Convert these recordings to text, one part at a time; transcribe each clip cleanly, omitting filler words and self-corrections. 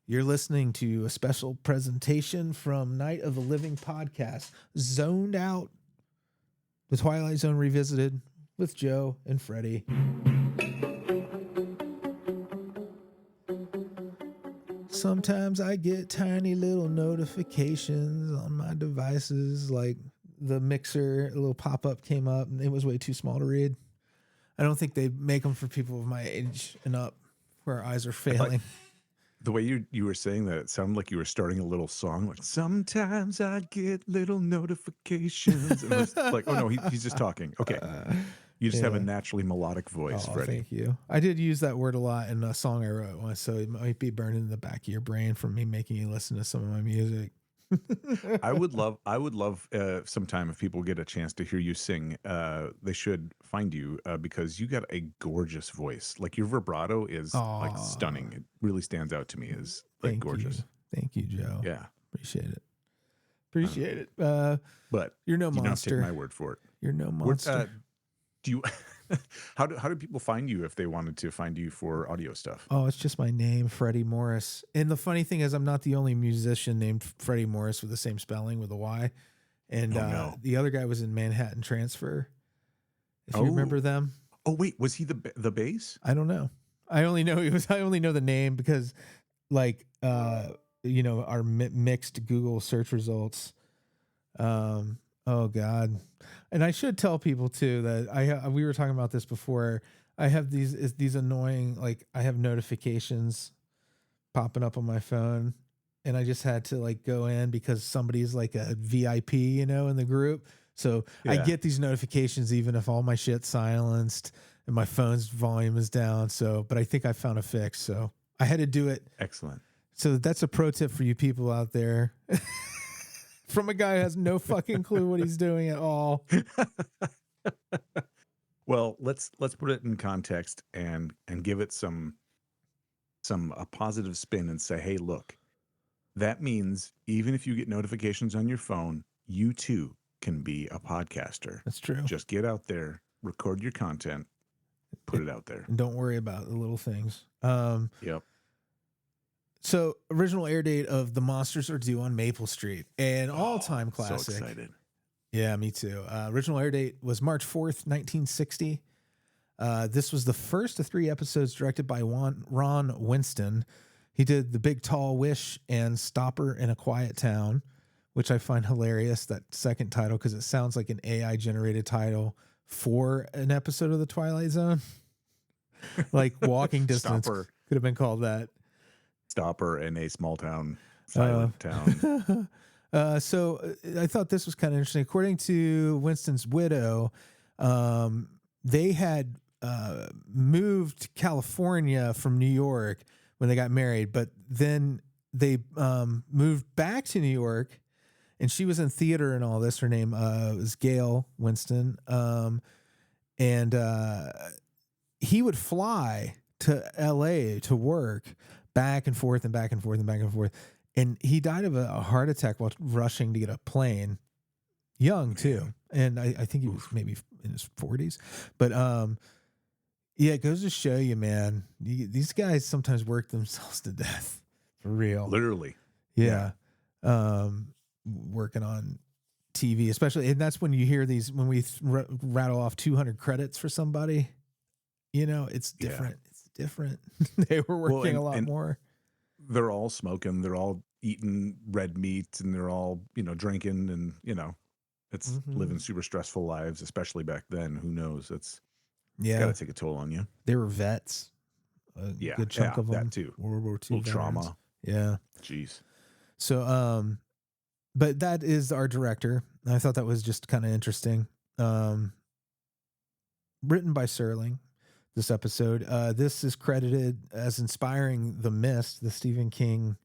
You're listening to a special presentation from Night of the Living podcast, Zoned Out, the Twilight Zone Revisited with Joe and Freddy. Sometimes I get tiny little notifications on my devices, like the mixer, a little pop-up came up, and it was way too small to read. I don't think they make them for people of my age and up where our eyes are failing. The way you were saying that, it sounded like you were starting a little song, like, sometimes I get little notifications. And it was like, oh no, he's just talking. Okay. You just have a naturally melodic voice, Freddy. Thank you. I did use that word a lot in a song I wrote once, so it might be burned in the back of your brain from me making you listen to some of my music. I would love sometime if people get a chance to hear you sing, they should find you because you got a gorgeous voice. Like your vibrato is like stunning. It really stands out to me as like gorgeous. Thank you, Joe. Yeah. Appreciate it. But you're no you monster. don't take my word for it. You're no monster. Do you how do people find you if they wanted to find you for audio stuff? Oh, it's just my name, Freddie Morris. And the funny thing is, I'm not the only musician named Freddie Morris with the same spelling with a Y. And the other guy was in Manhattan Transfer. If you remember them. Oh wait, was he the bass? I don't know. I only know the name because, like, our mixed Google search results. Oh God. And I should tell people too that we were talking about this before. I have these annoying, like, I have notifications popping up on my phone, and I just had to like go in because somebody's like a VIP, in the group. So I get these notifications even if all my shit's silenced and my phone's volume is down. So, but I think I found a fix. So I had to do it. Excellent. So that's a pro tip for you people out there. From a guy who has no fucking clue what he's doing at all. Well, let's put it in context and give it a positive spin and say, hey, look, that means even if you get notifications on your phone, you too can be a podcaster. That's true. Just get out there, record your content, put it out there. And don't worry about the little things. Yep. So, original air date of The Monsters Are Due on Maple Street, an all-time classic. So excited. Yeah, me too. Original air date was March 4th, 1960. This was the first of 3 episodes directed by Ron Winston. He did The Big Tall Wish and Stopper in a Quiet Town, which I find hilarious, that second title, because it sounds like an AI-generated title for an episode of The Twilight Zone. Like Walking Distance could have been called that. Stopper in a small town, silent town. So I thought this was kind of interesting. According to Winston's widow, they had moved to California from New York when they got married, but then they moved back to New York, and she was in theater and all this. Her name was Gail Winston, and he would fly to L.A. to work back and forth and back and forth and back and forth. And he died of a heart attack while rushing to get a plane, young too. And I think he was maybe in his 40s. But it goes to show you, man, these guys sometimes work themselves to death for real. Literally. Yeah. Working on TV, especially. And that's when you hear these, when we rattle off 200 credits for somebody, it's different. Yeah. It's different. They were working a lot more. They're all smoking. They're all eating red meat, and they're all, drinking, and, it's living super stressful lives, especially back then. Who knows? It's got to take a toll on you. They were vets. A good chunk of them. That too. World War II veterans. Trauma. Yeah. Jeez. So, but that is our director. I thought that was just kind of interesting. Written by Serling. This episode. This is credited as inspiring The Mist, the Stephen King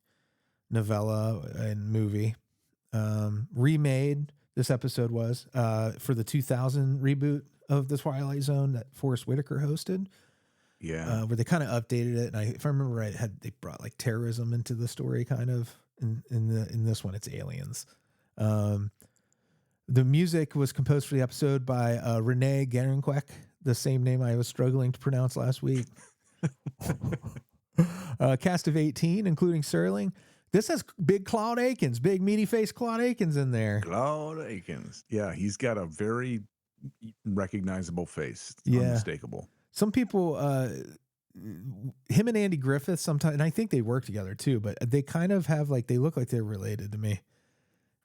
novella and movie. Remade, this episode was, for the 2000 reboot of The Twilight Zone that Forrest Whitaker hosted. Yeah. Where they kind of updated it. And if I remember right, they brought like terrorism into the story kind of. In this one, it's aliens. The music was composed for the episode by Renee Gerenquek, the same name I was struggling to pronounce last week. Cast of 18, including Serling. This has big Claude Akins, big meaty face Claude Akins in there. Claude Akins. Yeah, he's got a very recognizable face. It's Yeah. unmistakable. Some people, him and Andy Griffith sometimes, and I think they work together too, but they kind of have like, they look like they're related to me.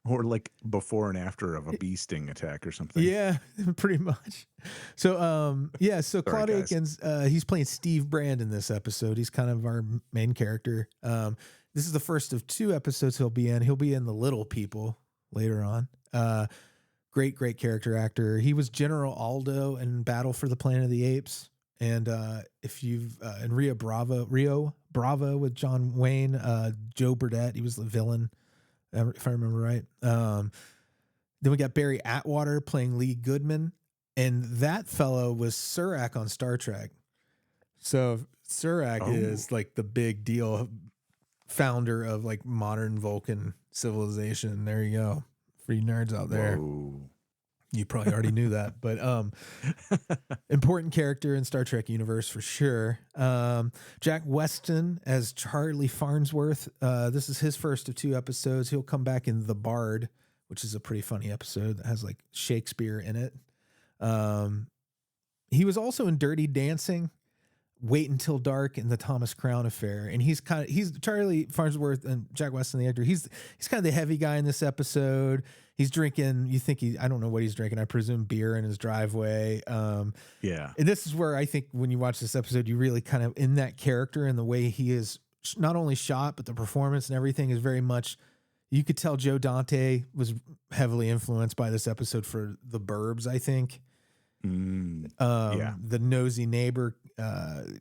Or like before and after of a bee sting attack or something. Yeah, pretty much. So, so Claude Akins, he's playing Steve Brand in this episode. He's kind of our main character. This is the first of 2 episodes he'll be in. He'll be in The Little People later on. Great character actor. He was General Aldo in Battle for the Planet of the Apes. And if you've in Rio Bravo with John Wayne, Joe Burdett, he was the villain, if I remember right. Then we got Barry Atwater playing Lee Goodman, and that fellow was Surak on Star Trek. So Surak is like the big deal founder of like modern Vulcan civilization. There you go, for you nerds out there. Whoa. You probably already knew that, but important character in Star Trek universe for sure. Jack Weston as Charlie Farnsworth. This is his first of 2 episodes. He'll come back in The Bard, which is a pretty funny episode that has like Shakespeare in it. He was also in Dirty Dancing, Wait Until Dark, and The Thomas Crown Affair. And he's Charlie Farnsworth and Jack Weston, the actor. He's kind of the heavy guy in this episode. He's drinking, I don't know what he's drinking. I presume beer in his driveway. Yeah. And this is where I think when you watch this episode, you really kind of in that character and the way he is not only shot, but the performance and everything is very much, you could tell Joe Dante was heavily influenced by this episode for The Burbs, I think. The nosy neighbor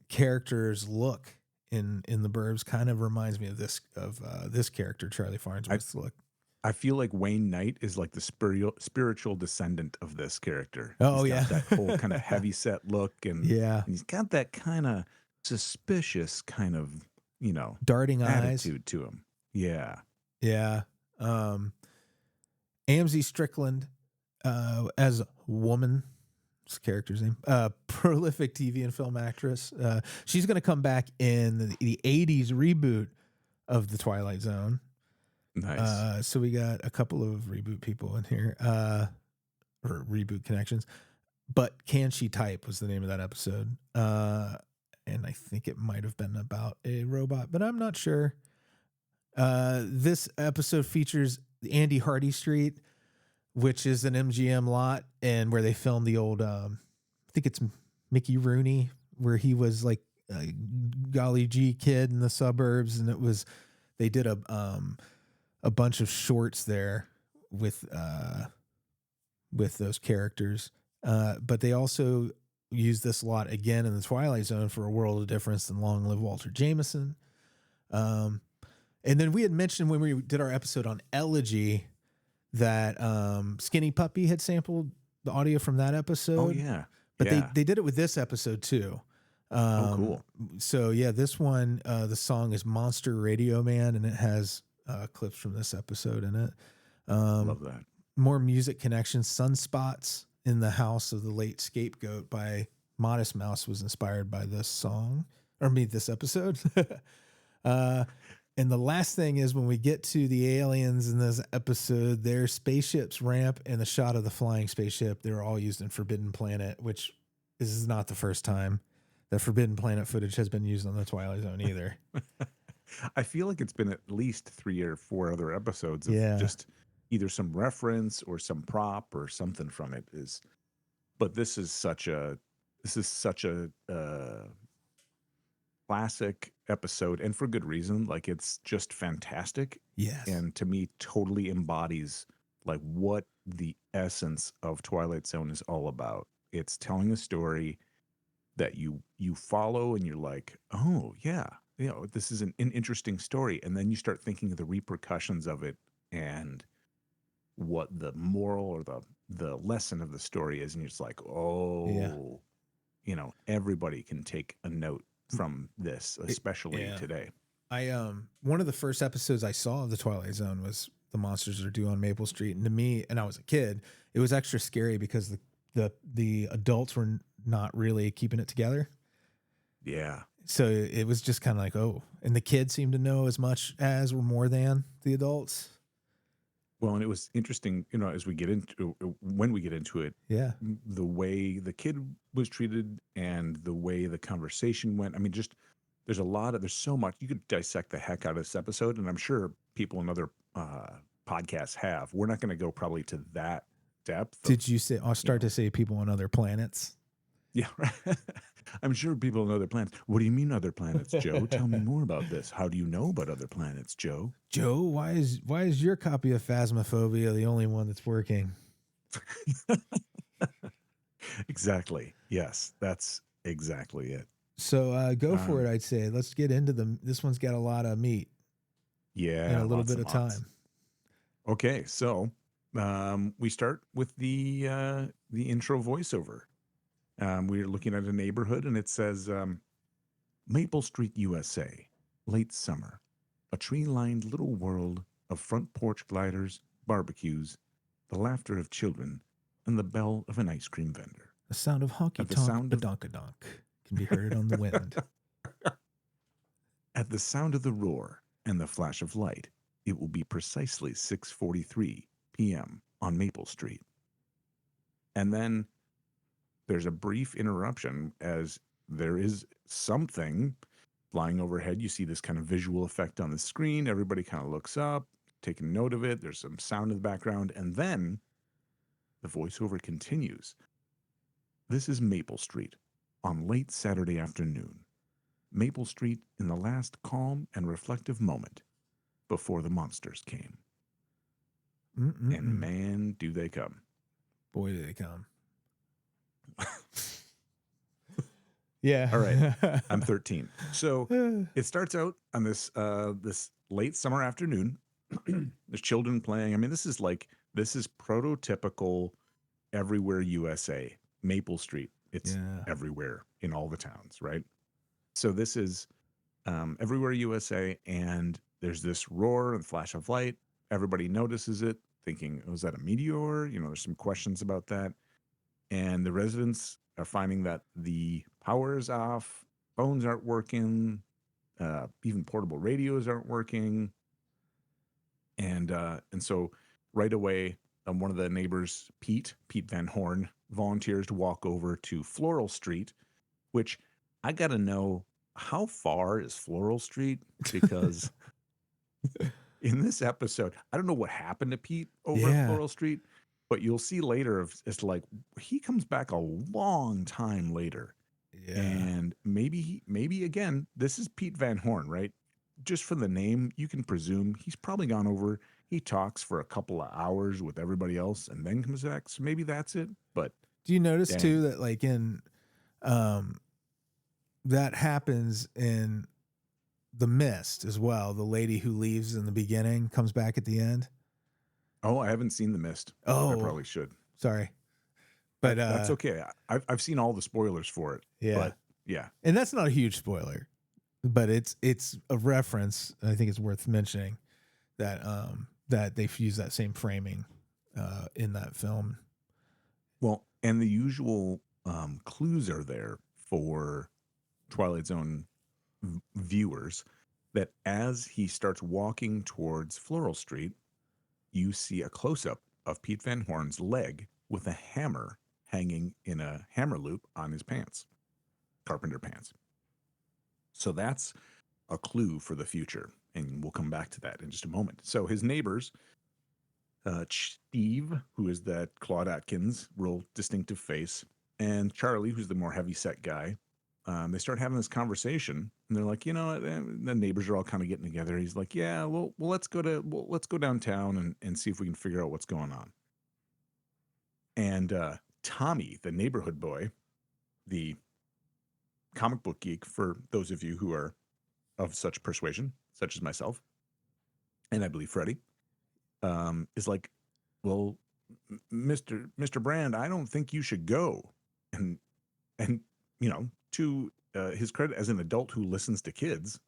character's look in The Burbs kind of reminds me of this character, Charlie Farnsworth's look. I feel like Wayne Knight is like the spiritual descendant of this character. Oh, he's yeah. got that whole kind of heavy set look, and he's got that kind of suspicious kind of, darting attitude eyes to him. Yeah. Yeah. Amzie Strickland as Woman. His character's name. Prolific TV and film actress. She's going to come back in the 80s reboot of The Twilight Zone. Nice. So we got a couple of reboot people in here, or reboot connections. But Can She Type was the name of that episode. And I think it might have been about a robot, but I'm not sure. This episode features Andy Hardy Street, which is an MGM lot, and where they filmed the old, I think it's Mickey Rooney, where he was like a golly gee kid in the suburbs, and they did a bunch of shorts there with those characters. But they also used this lot again in the Twilight Zone for A World of Difference and Long Live Walter Jameson. And then we had mentioned when we did our episode on Elegy that Skinny Puppy had sampled the audio from that episode. Oh, yeah. But they did it with this episode too. Cool. So yeah, this one, the song is Monster Radio Man, and it has clips from this episode in it. Love that. More music connections. Sunspots in the House of the Late Scapegoat by Modest Mouse was inspired by this song, this episode. And the last thing is when we get to the aliens in this episode, their spaceship's ramp and the shot of the flying spaceship, they're all used in Forbidden Planet, which is not the first time that Forbidden Planet footage has been used on the Twilight Zone either. I feel like it's been at least 3 or 4 other episodes of just either some reference or some prop or something from it but this is such a classic episode, and for good reason. Like, it's just fantastic. Yes. And to me totally embodies like what the essence of Twilight Zone is all about. It's telling a story that you follow and you're like, oh yeah, this is an interesting story. And then you start thinking of the repercussions of it and what the moral or the lesson of the story is. And you're just like, everybody can take a note from this, especially today. One of the first episodes I saw of the Twilight Zone was The Monsters Are Due on Maple Street. And to me, and I was a kid, it was extra scary because the adults were not really keeping it together. Yeah. So it was just kind of like, oh, and the kids seemed to know as much as or more than the adults. Well, and it was interesting, as we get into when we get into it, Yeah. the way the kid was treated and the way the conversation went. I mean, just there's so much you could dissect the heck out of this episode, and I'm sure people in other podcasts have. We're not going to go probably to that depth of, Did you say, I'll start to say people on other planets? yeah, right. I'm sure people know other planets. What do you mean other planets, Joe? Tell me more about this. How do you know about other planets, Joe? Joe, why is your copy of Phasmophobia the only one that's working? Exactly. Yes, that's exactly it. So go for it, I'd say. Let's get into this one's got a lot of meat Yeah, and a little lots bit and of lots. time. Okay, so we start with the intro voiceover. We're looking at a neighborhood, and it says Maple Street, USA, late summer, a tree-lined little world of front porch gliders, barbecues, the laughter of children, and the bell of an ice cream vendor. The sound of honky At the tonk sound of badonkadonk can be heard on the wind. At the sound of the roar and the flash of light, it will be precisely 6:43 p.m. on Maple Street. And then there's a brief interruption as there is something flying overhead. You see this kind of visual effect on the screen. Everybody kind of looks up, taking note of it. There's some sound in the background. And then the voiceover continues. This is Maple Street on late Saturday afternoon. Maple Street in the last calm and reflective moment before the monsters came. And man, do they come. Boy, do they come. Yeah. All right. I'm 13. So it starts out on this late summer afternoon. There's children playing. I mean, this is prototypical everywhere USA. Maple Street. It's everywhere in all the towns, right? So this is everywhere USA, and there's this roar and flash of light. Everybody notices it, thinking, was that a meteor? There's some questions about that. And the residents are finding that the power is off, phones aren't working, even portable radios aren't working. And so right away, one of the neighbors, Pete Van Horn, volunteers to walk over to Floral Street, which I got to know, how far is Floral Street? Because in this episode, I don't know what happened to Pete over at Floral Street, but you'll see later, it's like he comes back a long time later. Yeah. And maybe again, this is Pete Van Horn, right? Just from the name, you can presume he's probably gone over. He talks for a couple of hours with everybody else and then comes back. So maybe that's it. But do you notice too that like in that happens in The Mist as well? The lady who leaves in the beginning comes back at the end. Oh, I haven't seen The Mist. Oh, I probably should. Sorry. But that's okay. I've seen all the spoilers for it. Yeah. But yeah. And that's not a huge spoiler, but it's a reference. I think it's worth mentioning that that they've used that same framing in that film. Well, and the usual clues are there for Twilight Zone viewers, that as he starts walking towards Floral Street, you see a close-up of Pete Van Horn's leg with a hammer hanging in a hammer loop on his pants, carpenter pants. So that's a clue for the future, and we'll come back to that in just a moment. So his neighbors, Steve, who is that Claude Atkins, real distinctive face, and Charlie, who's the more heavy-set guy, they start having this conversation, and they're like, the neighbors are all kind of getting together. He's like, yeah, well, let's go downtown and see if we can figure out what's going on. And Tommy, the neighborhood boy, the comic book geek, for those of you who are of such persuasion, such as myself, and I believe Freddy, is like, well, Mr. Brand, I don't think you should go. And to his credit as an adult who listens to kids,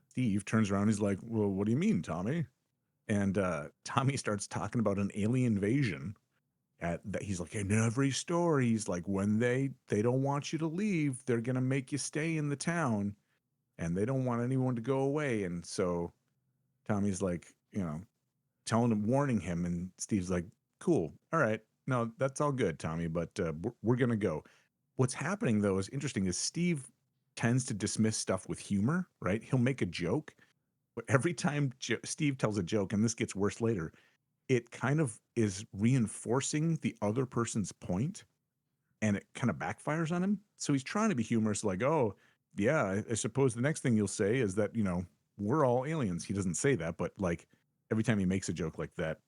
Steve turns around. He's like, well, what do you mean, Tommy? And Tommy starts talking about an alien invasion at that. He's like, in every story, he's like, when they don't want you to leave, they're gonna make you stay in the town, and they don't want anyone to go away. And so Tommy's like, telling him, warning him, and Steve's like, cool, all right, no, that's all good, Tommy, but we're gonna go. What's happening though is interesting. Is Steve tends to dismiss stuff with humor, right? He'll make a joke, but every time Steve tells a joke, and this gets worse later, it kind of is reinforcing the other person's point, and it kind of backfires on him. So he's trying to be humorous, like, oh, yeah, I suppose the next thing you'll say is that, we're all aliens. He doesn't say that, but like every time he makes a joke like that,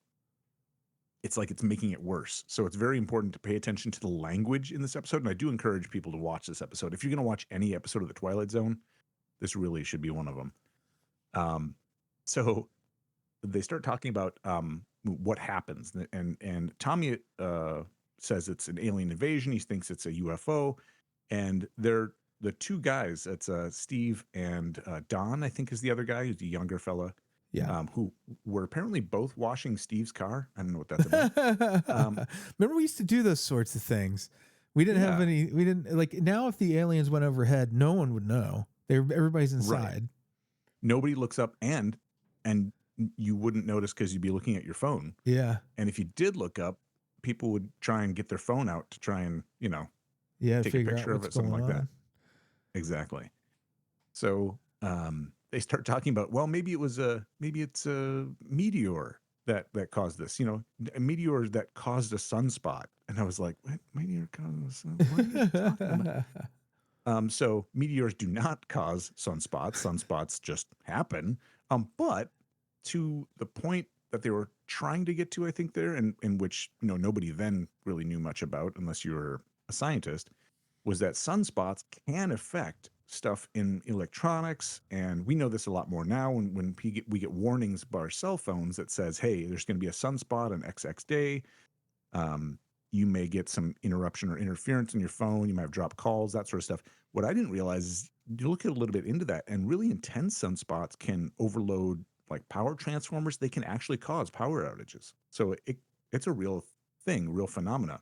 it's like it's making it worse. So it's very important to pay attention to the language in this episode. And I do encourage people to watch this episode. If you're going to watch any episode of The Twilight Zone, this really should be one of them. So they start talking about what happens, and Tommy says it's an alien invasion. He thinks it's a UFO, and they're the two guys. It's Steve and Don, I think, is the other guy, who's the younger fella. Yeah. Who were apparently both washing Steve's car. I don't know what that's about. Remember, we used to do those sorts of things. We didn't have any. We didn't like now. If the aliens went overhead, no one would know. Everybody's inside. Right. Nobody looks up, and you wouldn't notice because you'd be looking at your phone. Yeah. And if you did look up, people would try and get their phone out to try and take a picture of it, something like that. Exactly. So they start talking about, well, maybe it's a meteor that caused this, a meteor that caused a sunspot. And I was like, what? Meteor caused a sun? What are you talking about? So meteors do not cause sunspots. Sunspots just happen. But to the point that they were trying to get to, I think there, and in which nobody then really knew much about unless you were a scientist, was that sunspots can affect stuff in electronics. And we know this a lot more now when we get warnings by our cell phones that says, hey, there's going to be a sunspot on XX day. You may get some interruption or interference in your phone. You might have dropped calls, that sort of stuff. What I didn't realize is you look at a little bit into that, and really intense sunspots can overload like power transformers. They can actually cause power outages. So it's a real thing, real phenomena.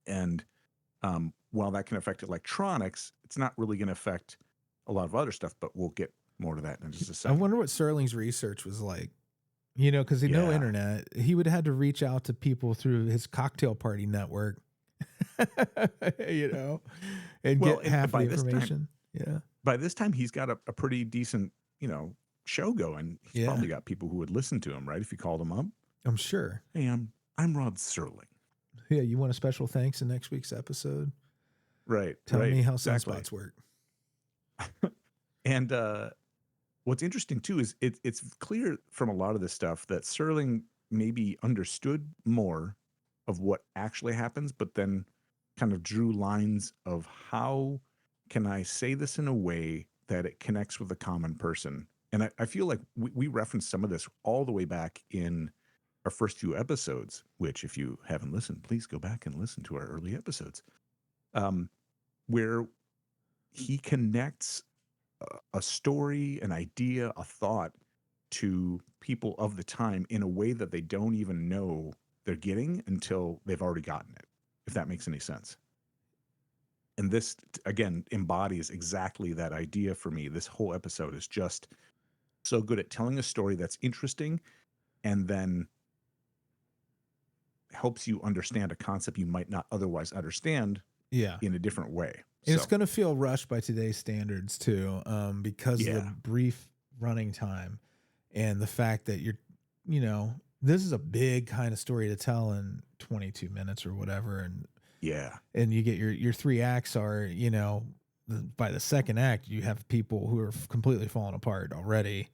And while that can affect electronics, it's not really going to affect a lot of other stuff, but we'll get more to that in just a second. I wonder what Serling's research was like, because no internet. He would have had to reach out to people through his cocktail party network, and get half the information. By this time, he's got a pretty decent, show going. He's probably got people who would listen to him, right? If you called him up. I'm sure. Hey, I'm Rod Serling. Yeah, you want a special thanks in next week's episode? Right. Tell me how sunspots work. And what's interesting too is it's clear from a lot of this stuff that Serling maybe understood more of what actually happens, but then kind of drew lines of how can I say this in a way that it connects with the common person. And I feel like we referenced some of this all the way back in our first few episodes, which if you haven't listened, please go back and listen to our early episodes, where he connects a story, an idea, a thought to people of the time in a way that they don't even know they're getting until they've already gotten it, if that makes any sense. And this, again, embodies exactly that idea for me. This whole episode is just so good at telling a story that's interesting and then helps you understand a concept you might not otherwise understand in a different way. And it's going to feel rushed by today's standards too, because of the brief running time and the fact that this is a big kind of story to tell in 22 minutes or whatever. And and you get your three acts are, by the second act, you have people who are completely falling apart already.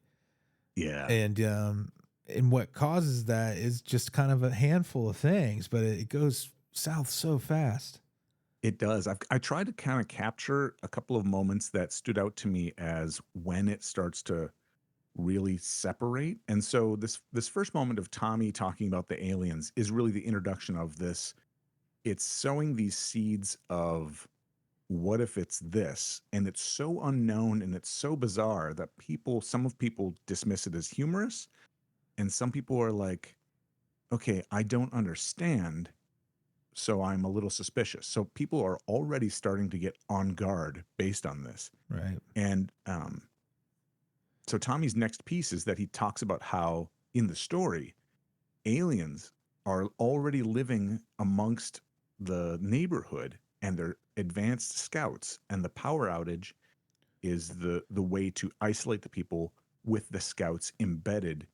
Yeah. And what causes that is just kind of a handful of things, but it goes south so fast. It does. I tried to kind of capture a couple of moments that stood out to me as when it starts to really separate. And so this first moment of Tommy talking about the aliens is really the introduction of this. It's sowing these seeds of what if it's this? And it's so unknown and it's so bizarre that some of people dismiss it as humorous. And some people are like, okay, I don't understand, so I'm a little suspicious. So people are already starting to get on guard based on this. Right. And so Tommy's next piece is that he talks about how in the story, aliens are already living amongst the neighborhood and they're advanced scouts, and the power outage is the way to isolate the people with the scouts embedded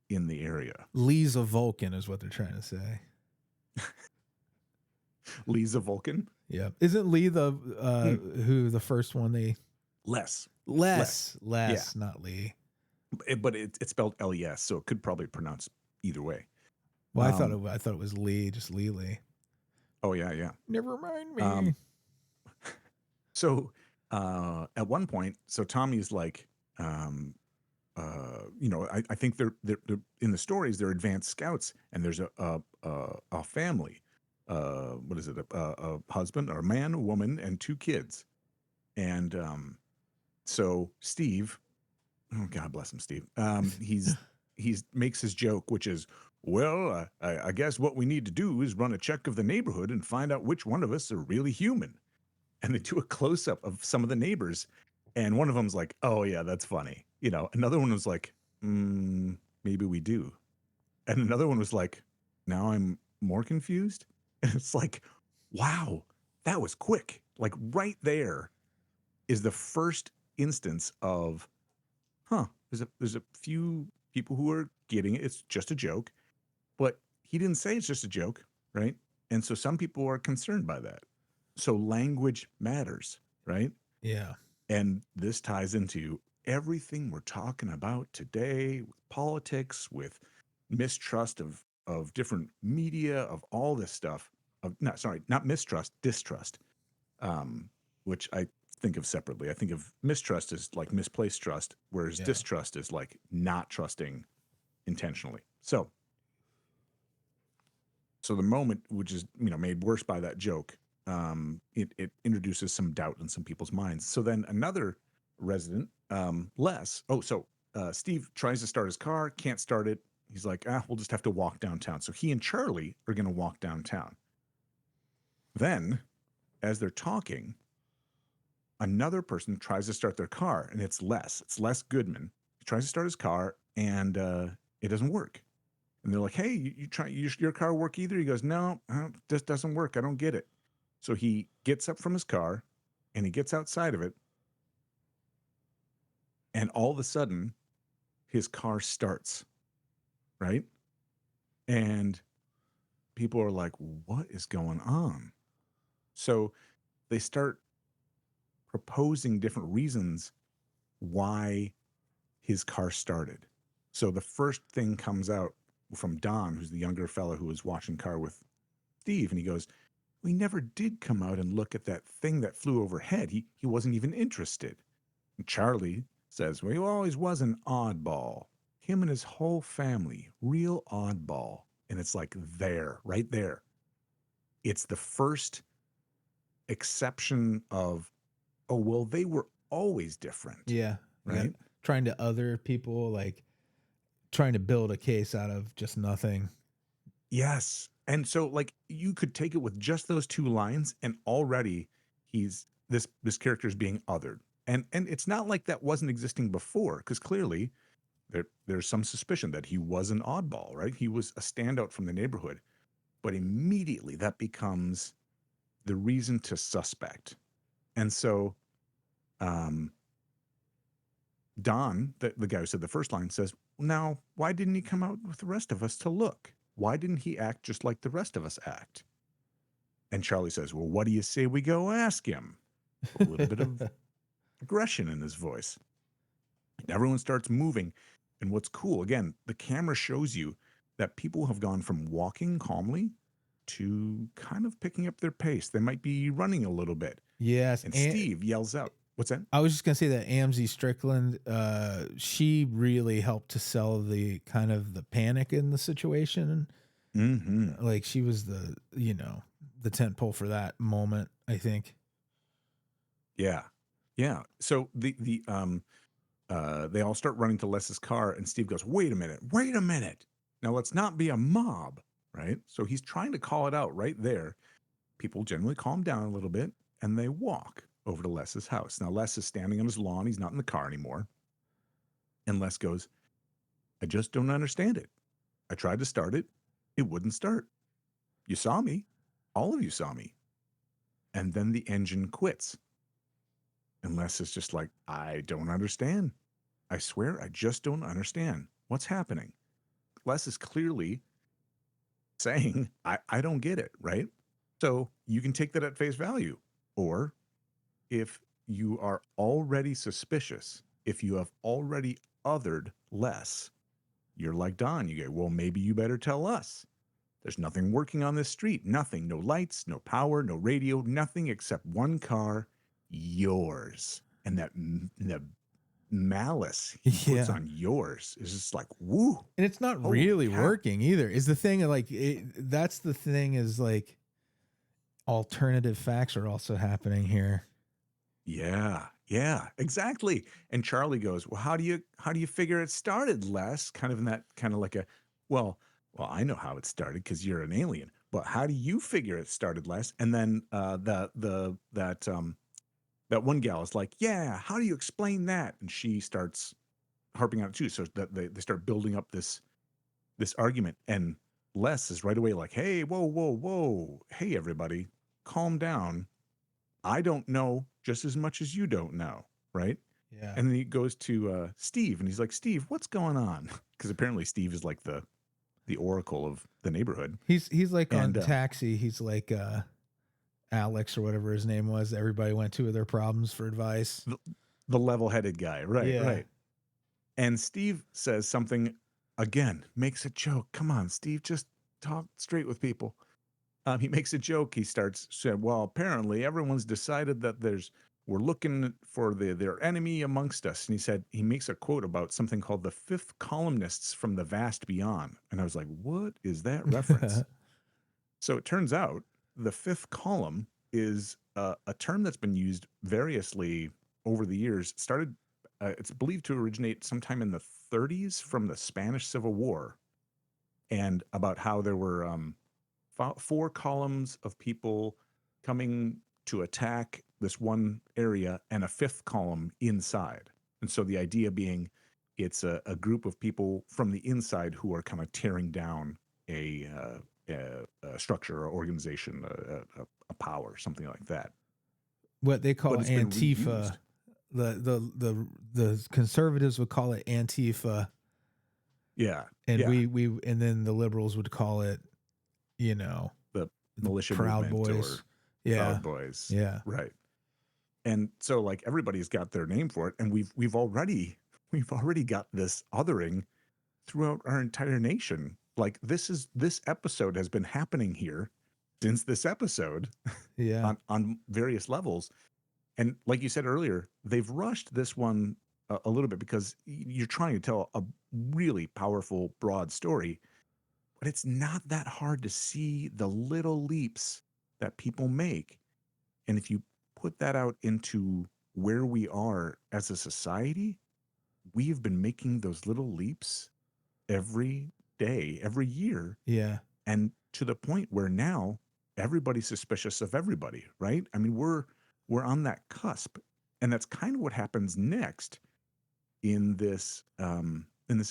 in the area. Lee's a Vulcan is what they're trying to say. Lee's a Vulcan? Yeah. Isn't Lee the who the first one they Less. less, Yeah. not Lee. But it's spelled L-E-S, so it could probably pronounce either way. Well, I thought it was Lee, just Lee. Oh, yeah, yeah. Never mind me. So at one point, so Tommy's like, I think they're in the stories, they're advanced scouts, and there's a family. What is it? A husband or a man, a woman, and 2 kids. And so Steve, oh God bless him, Steve. He's makes his joke, which is, well, I guess what we need to do is run a check of the neighborhood and find out which one of us are really human. And they do a close up of some of the neighbors, and one of them's like, "Oh yeah, that's funny." Another one was like, "Maybe we do," and another one was like, "Now I'm more confused." And it's like, wow, that was quick. Like right there is the first instance of, there's a few people who are getting it. It's just a joke, but he didn't say it's just a joke, right? And so some people are concerned by that. So language matters, right? Yeah. And this ties into everything we're talking about today with politics, with mistrust of different media, of all this stuff. Not mistrust, distrust, which I think of separately. I think of mistrust as like misplaced trust, whereas distrust is like not trusting intentionally. So the moment, which is made worse by that joke, it introduces some doubt in some people's minds. So then another resident, Les. Steve tries to start his car, can't start it. He's like, we'll just have to walk downtown. So he and Charlie are going to walk downtown. Then, as they're talking, another person tries to start their car, and it's Les. It's Les Goodman. He tries to start his car, and it doesn't work. And they're like, "Hey, you try your car work either?" He goes, "No, this doesn't work. I don't get it." So he gets up from his car and he gets outside of it. And all of a sudden, his car starts, right? And people are like, "What is going on?" So they start proposing different reasons why his car started. So the first thing comes out from Don, who's the younger fellow who was watching car with Steve, and he goes, "We never did come out and look at that thing that flew overhead. He wasn't even interested." And Charlie says, "Well, he always was an oddball. Him and his whole family, real oddball." And it's like right there. It's the first exception of, oh, well, they were always different. Yeah. Right? Trying to other people, like trying to build a case out of just nothing. Yes. And so like you could take it with just those 2 lines and already he's this character is being othered. And it's not like that wasn't existing before, because clearly there's some suspicion that he was an oddball, right? He was a standout from the neighborhood. But immediately that becomes the reason to suspect. And so Don, the guy who said the first line, says, "Now, why didn't he come out with the rest of us to look? Why didn't he act just like the rest of us act?" And Charlie says, "Well, what do you say we go ask him?" A little bit of aggression in his voice. And everyone starts moving. And what's cool, again, the camera shows you that people have gone from walking calmly to kind of picking up their pace. They might be running a little bit. Yes. And Steve yells out, what's that? I was just gonna say that Amzie Strickland, she really helped to sell the kind of the panic in the situation. Mm-hmm. Like she was the tent pole for that moment, I think. Yeah. Yeah. So they all start running to Les's car, and Steve goes, wait a minute. Now let's not be a mob, right? So he's trying to call it out right there. People generally calm down a little bit and they walk over to Les's house. Now Les is standing on his lawn. He's not in the car anymore. And Les goes, I just don't understand it. I tried to start it. It wouldn't start. You saw me. All of you saw me. And then the engine quits. And Les is just like, I don't understand. I swear, I just don't understand. What's happening? Les is clearly saying, I don't get it, right? So you can take that at face value. Or if you are already suspicious, if you have already othered Les, you're like Don. You go, well, maybe you better tell us. There's nothing working on this street. Nothing. No lights, no power, no radio, nothing except one car, yours. And the malice he puts Yeah. on yours is just like, woo. And it's not Holy really cow. working either. Is the thing like that's the thing is like alternative facts are also happening here. Yeah, exactly. And Charlie goes, well, how do you figure it started, Les? Kind of in that kind of like a, well, I know how it started because you're an alien. But how do you figure it started, Les? And then that one gal is like, yeah, how do you explain that? And she starts harping on it too. So that they start building up this argument. And Les is right away like, hey, whoa. Hey, everybody, calm down. I don't know just as much as you don't know, right? Yeah. And then he goes to Steve, and he's like, Steve, what's going on? Because apparently Steve is like the oracle of the neighborhood. He's like on And Taxi. He's like Alex or whatever his name was. Everybody went to with their problems for advice. the level-headed guy, right? Yeah. Right. And Steve says something again, makes a joke. Come on, Steve, just talk straight with people. He makes a joke. He said, well, apparently everyone's decided that we're looking for their enemy amongst us. And he said, he makes a quote about something called the fifth columnists from the vast beyond. And I was like, what is that reference? So it turns out the fifth column is a term that's been used variously over the years. It's believed to originate sometime in the 30s from the Spanish Civil War, and about how there were 4 columns of people coming to attack this one area and a 5th column inside. And so the idea being it's a group of people from the inside who are kind of tearing down a structure or organization, a power, something like that. What they call But it's been Antifa. reused. The conservatives would call it Antifa. Yeah. And yeah. we and then the liberals would call it, the militia Proud movement Boys. or Proud Boys. Yeah. Right. And so like everybody's got their name for it, and we've already got this othering throughout our entire nation. Like this episode has been happening here since this episode. Yeah. on various levels. And like you said earlier, they've rushed this one a little bit because you're trying to tell a really powerful, broad story, but it's not that hard to see the little leaps that people make. And if you put that out into where we are as a society, we've been making those little leaps every day, every year. Yeah. And to the point where now everybody's suspicious of everybody, right? I mean, we're on that cusp. And that's kind of what happens next in this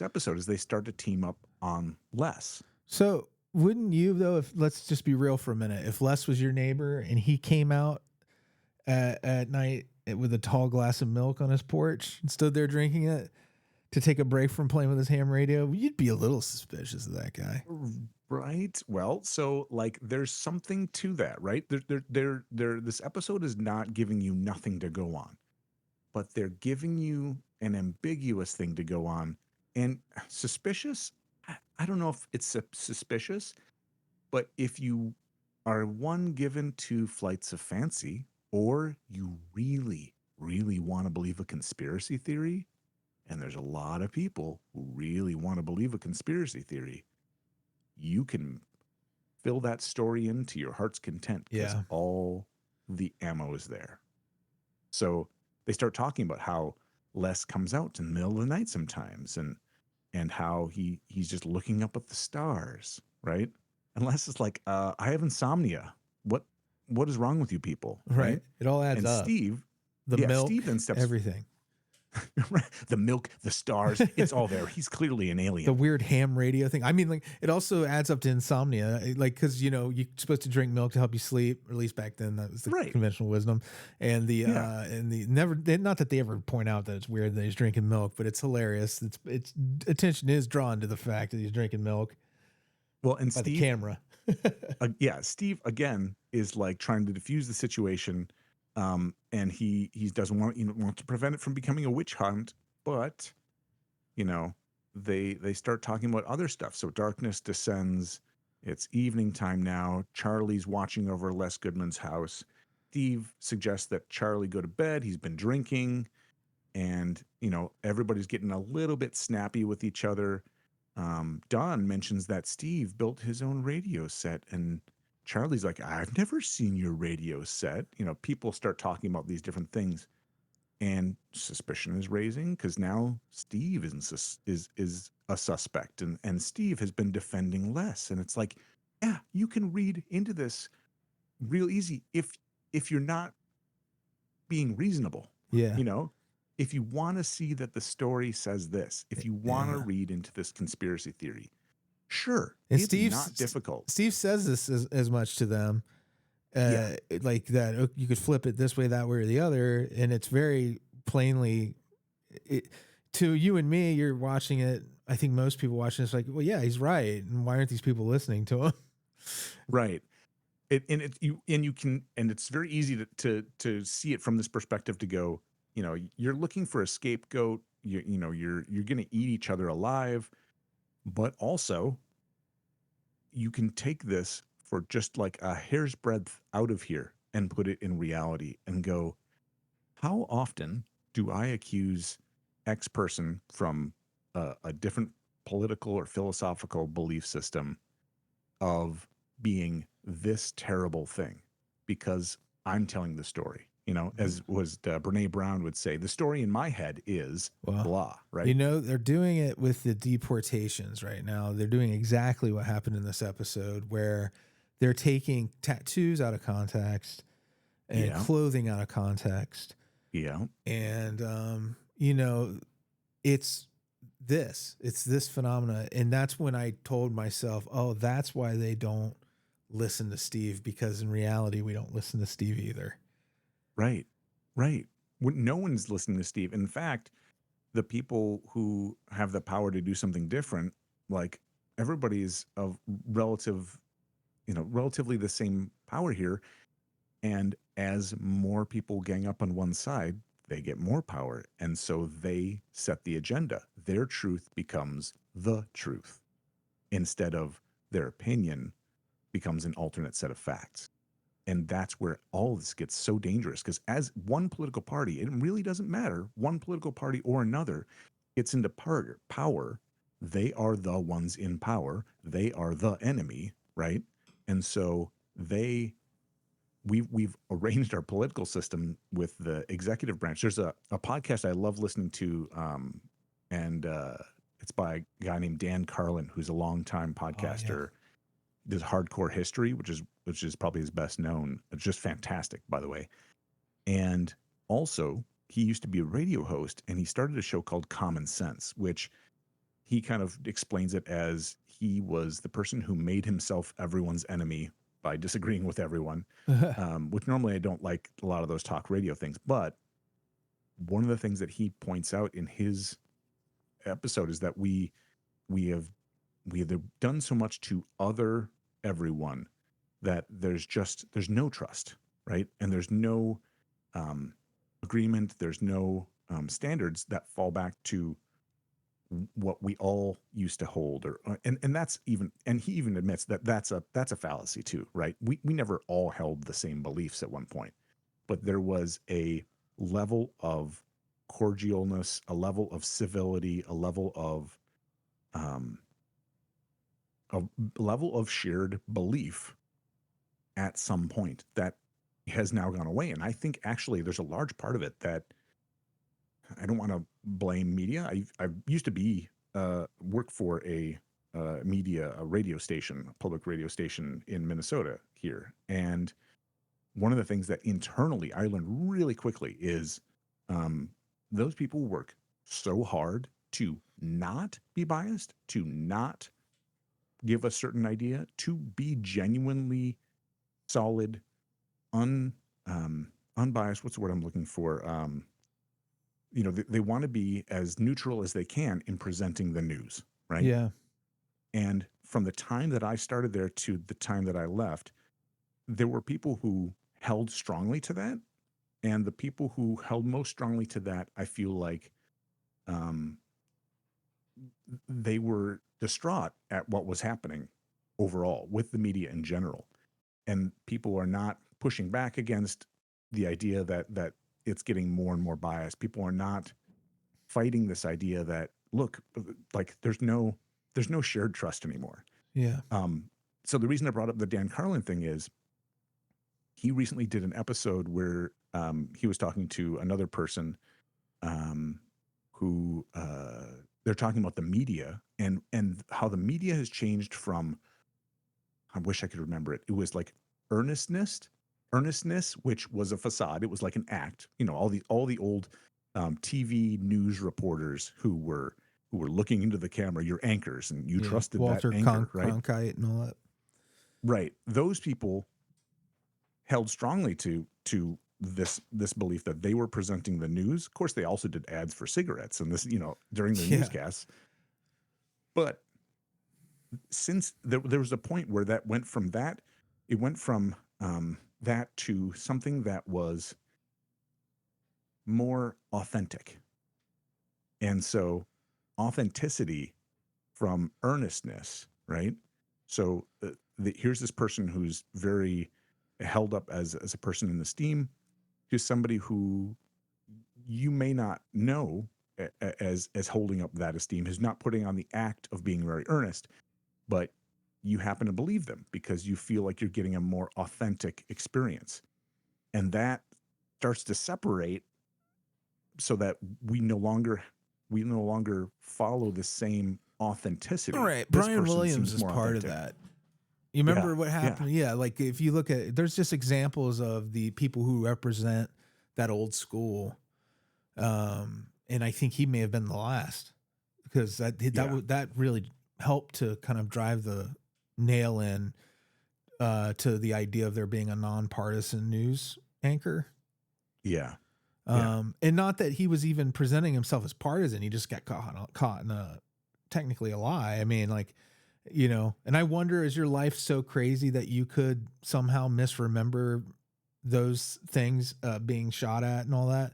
episode, as they start to team up on Les. So wouldn't you though, if let's just be real for a minute, if Les was your neighbor and he came out at night with a tall glass of milk on his porch and stood there drinking it to take a break from playing with his ham radio, you'd be a little suspicious of that guy. Right. Well, so like there's something to that, right? This episode is not giving you nothing to go on, but they're giving you an ambiguous thing to go on. And suspicious, I don't know if it's suspicious, but if you are one given to flights of fancy, or you really, really want to believe a conspiracy theory, and there's a lot of people who really want to believe a conspiracy theory, you can fill that story in to your heart's content because all the ammo is there. So they start talking about how Les comes out in the middle of the night sometimes, and and how he's just looking up at the stars, right? Unless it's like, I have insomnia. What is wrong with you people, Right. right? It all adds And up. Steve, The yeah, milk, Steve then steps everything. the milk, the stars, it's all there. He's clearly an The alien. weird ham radio thing. I mean, like, it also adds up to insomnia. Like, because you're supposed to drink milk to help you sleep. Or at least back then, that was the Right. conventional wisdom. And Yeah. not that they ever point out that it's weird that he's drinking milk, but it's hilarious. It's attention is drawn to the fact that he's drinking milk Well, and by the Steve, camera. yeah, Steve again is like trying to diffuse the situation, and he doesn't want to prevent it from becoming a witch hunt, but you know, they start talking about other stuff. So darkness descends. It's evening time now. Charlie's watching over Les Goodman's house. Steve suggests that Charlie go to bed. He's been drinking, and everybody's getting a little bit snappy with each other. Don mentions that Steve built his own radio set, and Charlie's like, "I've never seen your radio set." People start talking about these different things, and suspicion is raising because now Steve is a suspect, and Steve has been defending Les, and it's like, yeah, you can read into this real easy if you're not being reasonable. Yeah. If you want to see that the story says this, if you want to read into this conspiracy theory, sure, And it's not difficult. Steve says this as much to them, Yeah. like that. You could flip it this way, that way, or the other, and it's very plainly. To you and me, you're watching it. I think most people watching this like, well, yeah, he's right. And why aren't these people listening to him? Right. It's very easy to see it from this perspective to go, you're looking for a scapegoat. You're going to eat each other alive, but also you can take this for just like a hair's breadth out of here and put it in reality and go, how often do I accuse X person from a different political or philosophical belief system of being this terrible thing because I'm telling the story? As Brene Brown would say, the story in my head is blah, right? They're doing it with the deportations right now. They're doing exactly what happened in this episode where they're taking tattoos out of context and clothing out of context. Yeah. And, it's this phenomena. And that's when I told myself, oh, that's why they don't listen to Steve, because in reality, we don't listen to Steve either. Right. No one's listening to Steve. In fact, the people who have the power to do something different, like everybody's of relatively the same power here. And as more people gang up on one side, they get more power. And so they set the agenda. Their truth becomes the truth instead of their opinion becomes an alternate set of facts. And that's where all this gets so dangerous, because as one political party, it really doesn't matter, one political party or another gets into power, they are the ones in power. They are the enemy, right? And so we've arranged our political system with the executive branch. There's a podcast I love listening to, and it's by a guy named Dan Carlin, who's a longtime podcaster. Does hardcore history, which is probably his best known. It's just fantastic, by the way. And also, he used to be a radio host, and he started a show called Common Sense, which he kind of explains it as he was the person who made himself everyone's enemy by disagreeing with everyone, which normally I don't like a lot of those talk radio things. But one of the things that he points out in his episode is that we have done so much to other everyone that there's no trust, right? And there's no agreement. There's no standards that fall back to what we all used to hold, and that's even, and he even admits that that's a fallacy too, right? We never all held the same beliefs at one point, but there was a level of cordialness, a level of civility, a level of shared belief at some point that has now gone away. And I think actually there's a large part of it that I don't want to blame media. I used to be work for a radio station, a public radio station in Minnesota here. And one of the things that internally I learned really quickly is um, those people work so hard to not be biased, to not give a certain idea, to be genuinely solid, un unbiased. What's the word I'm looking for? They want to be as neutral as they can in presenting the news, right? Yeah. And from the time that I started there to the time that I left, there were people who held strongly to that. And the people who held most strongly to that, I feel like um, they were distraught at what was happening overall with the media in general. And people are not pushing back against the idea that it's getting more and more biased. People are not fighting this idea that, look, like there's no shared trust anymore. Yeah. So the reason I brought up the Dan Carlin thing is he recently did an episode where he was talking to another person who they're talking about the media and how the media has changed from, I wish I could remember it. It was like earnestness, which was a facade. It was like an act. All the old TV news reporters who were looking into the camera, your anchors, and you Yeah. trusted that Walter anchor, right? Cronkite and all that. Right. Those people held strongly to this belief that they were presenting the news. Of course, they also did ads for cigarettes and this, during their Yeah. newscasts. But since there was a point where that went from that, it went from that to something that was more authentic. And so authenticity from earnestness, right? So here's this person who's very held up as a person in esteem, to somebody who you may not know as holding up that esteem, who's not putting on the act of being very earnest, but you happen to believe them because you feel like you're getting a more authentic experience. And that starts to separate so that we no longer follow the same authenticity. All right. This Brian person Williams seems is more part of authentic. that. You remember Yeah, what happened? Yeah. Like if you look at, there's just examples of the people who represent that old school. And I think he may have been the last because that really helped to kind of drive the nail in to the idea of there being a nonpartisan news anchor. Yeah. And not that he was even presenting himself as partisan. He just got caught in technically a lie. I mean, like, and I wonder, is your life so crazy that you could somehow misremember those things being shot at and all that?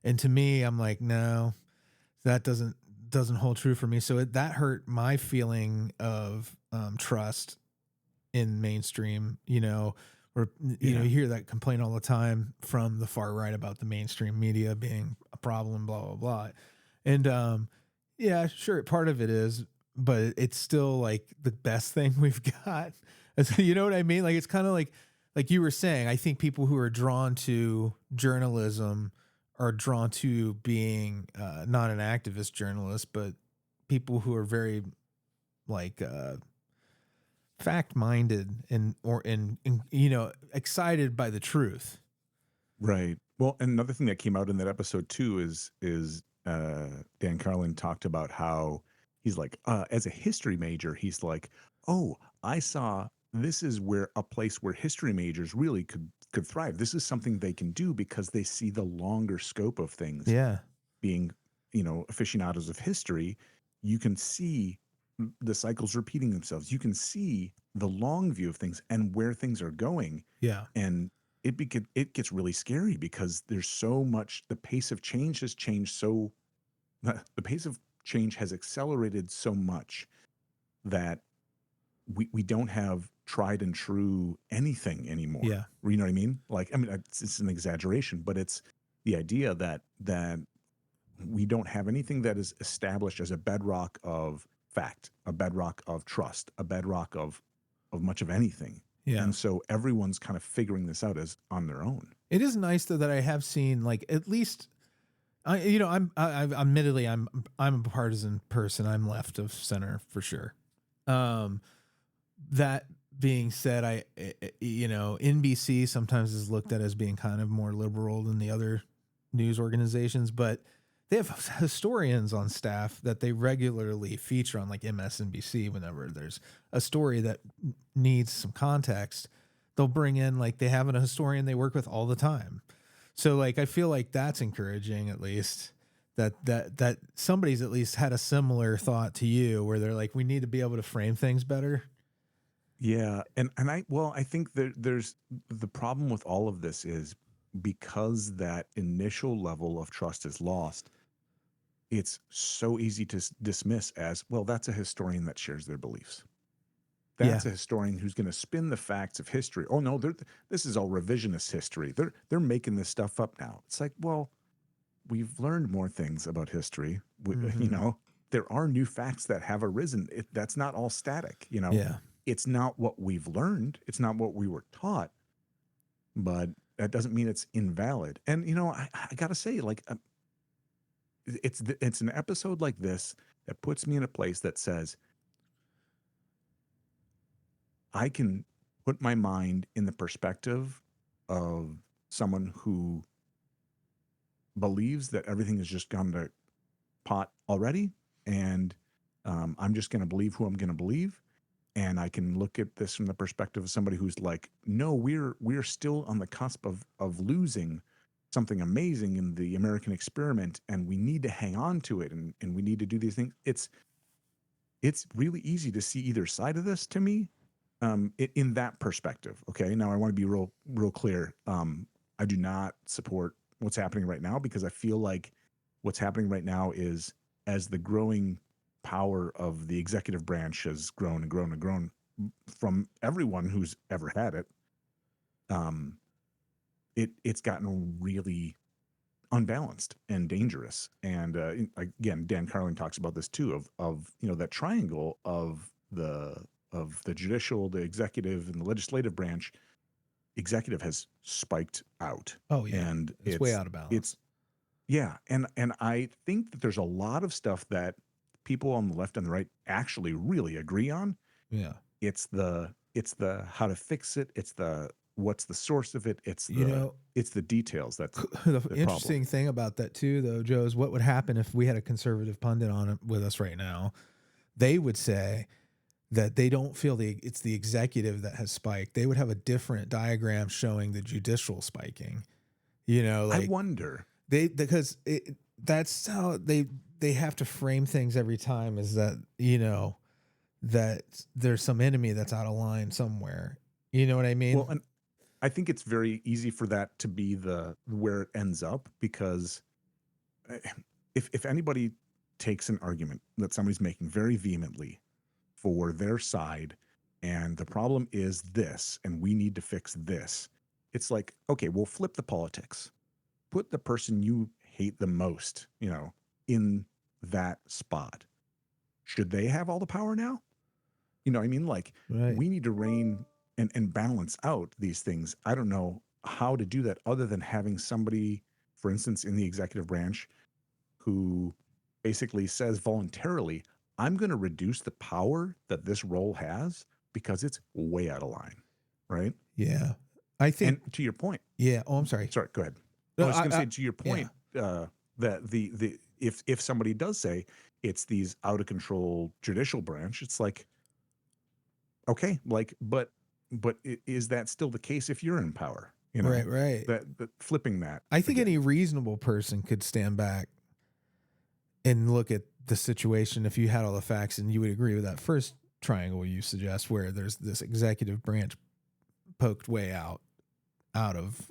And to me, I'm like, no, that doesn't hold true for me. So that hurt my feeling of trust in mainstream, where, you hear that complaint all the time from the far right about the mainstream media being a problem, blah, blah, blah. And, yeah, sure. Part of it is, but it's still like the best thing we've got. You know what I mean? Like, it's kind of like you were saying, I think people who are drawn to journalism are drawn to being not an activist journalist, but people who are very like fact-minded and excited by the truth. Right. Well, and another thing that came out in that episode too is Dan Carlin talked about how he's like, as a history major, he's like, oh, I saw this is where a place where history majors really could thrive. This is something they can do because they see the longer scope of things. Yeah. Being, aficionados of history, you can see the cycles repeating themselves. You can see the long view of things and where things are going. Yeah. And it gets really scary because there's so much. The pace of change has changed so. The pace of change has accelerated so much that we don't have tried and true anything anymore. Yeah. You know what I mean? Like, I mean, it's an exaggeration, but it's the idea that we don't have anything that is established as a bedrock of fact, a bedrock of trust, a bedrock of much of anything. Yeah. And so everyone's kind of figuring this out as on their own. It is nice though that I have seen, like, at least Admittedly, I'm a partisan person. I'm left of center for sure. Um, that being said, NBC sometimes is looked at as being kind of more liberal than the other news organizations, but they have historians on staff that they regularly feature on like MSNBC whenever there's a story that needs some context. They'll bring in like they have a historian they work with all the time. So like I feel like that's encouraging at least that somebody's at least had a similar thought to you where they're like we need to be able to frame things better. Yeah, and I think there's the problem with all of this is because that initial level of trust is lost, it's so easy to dismiss as, well, that's a historian that shares their beliefs. Yeah. That's a historian who's going to spin the facts of history. Oh no, this is all revisionist history. They're making this stuff up now. It's like, well, we've learned more things about history. Mm-hmm. There are new facts that have arisen. That's not all static. Yeah. It's not what we've learned. It's not what we were taught, but that doesn't mean it's invalid. And I gotta say, like, it's an episode like this that puts me in a place that says I can put my mind in the perspective of someone who believes that everything has just gone to pot already, and I'm just going to believe who I'm going to believe. And I can look at this from the perspective of somebody who's like, no, we're still on the cusp of losing something amazing in the American experiment, and we need to hang on to it, and we need to do these things. It's really easy to see either side of this to me, in that perspective. Okay, now I want to be real clear. I do not support what's happening right now because I feel like what's happening right now is, as the growing power of the executive branch has grown and grown and grown from everyone who's ever had it, it's gotten really unbalanced and dangerous. And again, Dan Carlin talks about this too, of that triangle of the judicial, the executive, and the legislative branch. Executive has spiked out. Oh yeah. And It's way out of balance. it's yeah, and I think that there's a lot of stuff that people on the left and the right actually really agree on. Yeah. It's the how to fix it. It's the what's the source of it. It's the details that's the the interesting problem. thing about that too, though, Joe, is what would happen if we had a conservative pundit on it with us right now. They would say that they don't feel it's the executive that has spiked. They would have a different diagram showing the judicial spiking. I Like wonder. because that's how they have to frame things every time, is that that there's some enemy that's out of line somewhere. You know what I mean? Well, and I think it's very easy for that to be where it ends up, because if anybody takes an argument that somebody's making very vehemently for their side, and the problem is this, and we need to fix this, it's like, okay, we'll flip the politics. Put the person you hate the most, in that spot. Should they have all the power now? You know what I mean? Like, Right. we need to rein and balance out these things. I don't know how to do that other than having somebody, for instance, in the executive branch who basically says voluntarily, I'm going to reduce the power that this role has because it's way out of line. Right. Yeah. I think. And to your point. Yeah. Oh, I'm sorry. Sorry, go ahead. I No, was going to say, to your point, yeah. that if somebody does say it's these out of control judicial branch, it's like, okay, like, but is that still the case if you're in power? Right. Right. That flipping that. I think again. any reasonable person could stand back and look at the situation if you had all the facts, and you would agree with that first triangle you suggest, where there's this executive branch poked way out of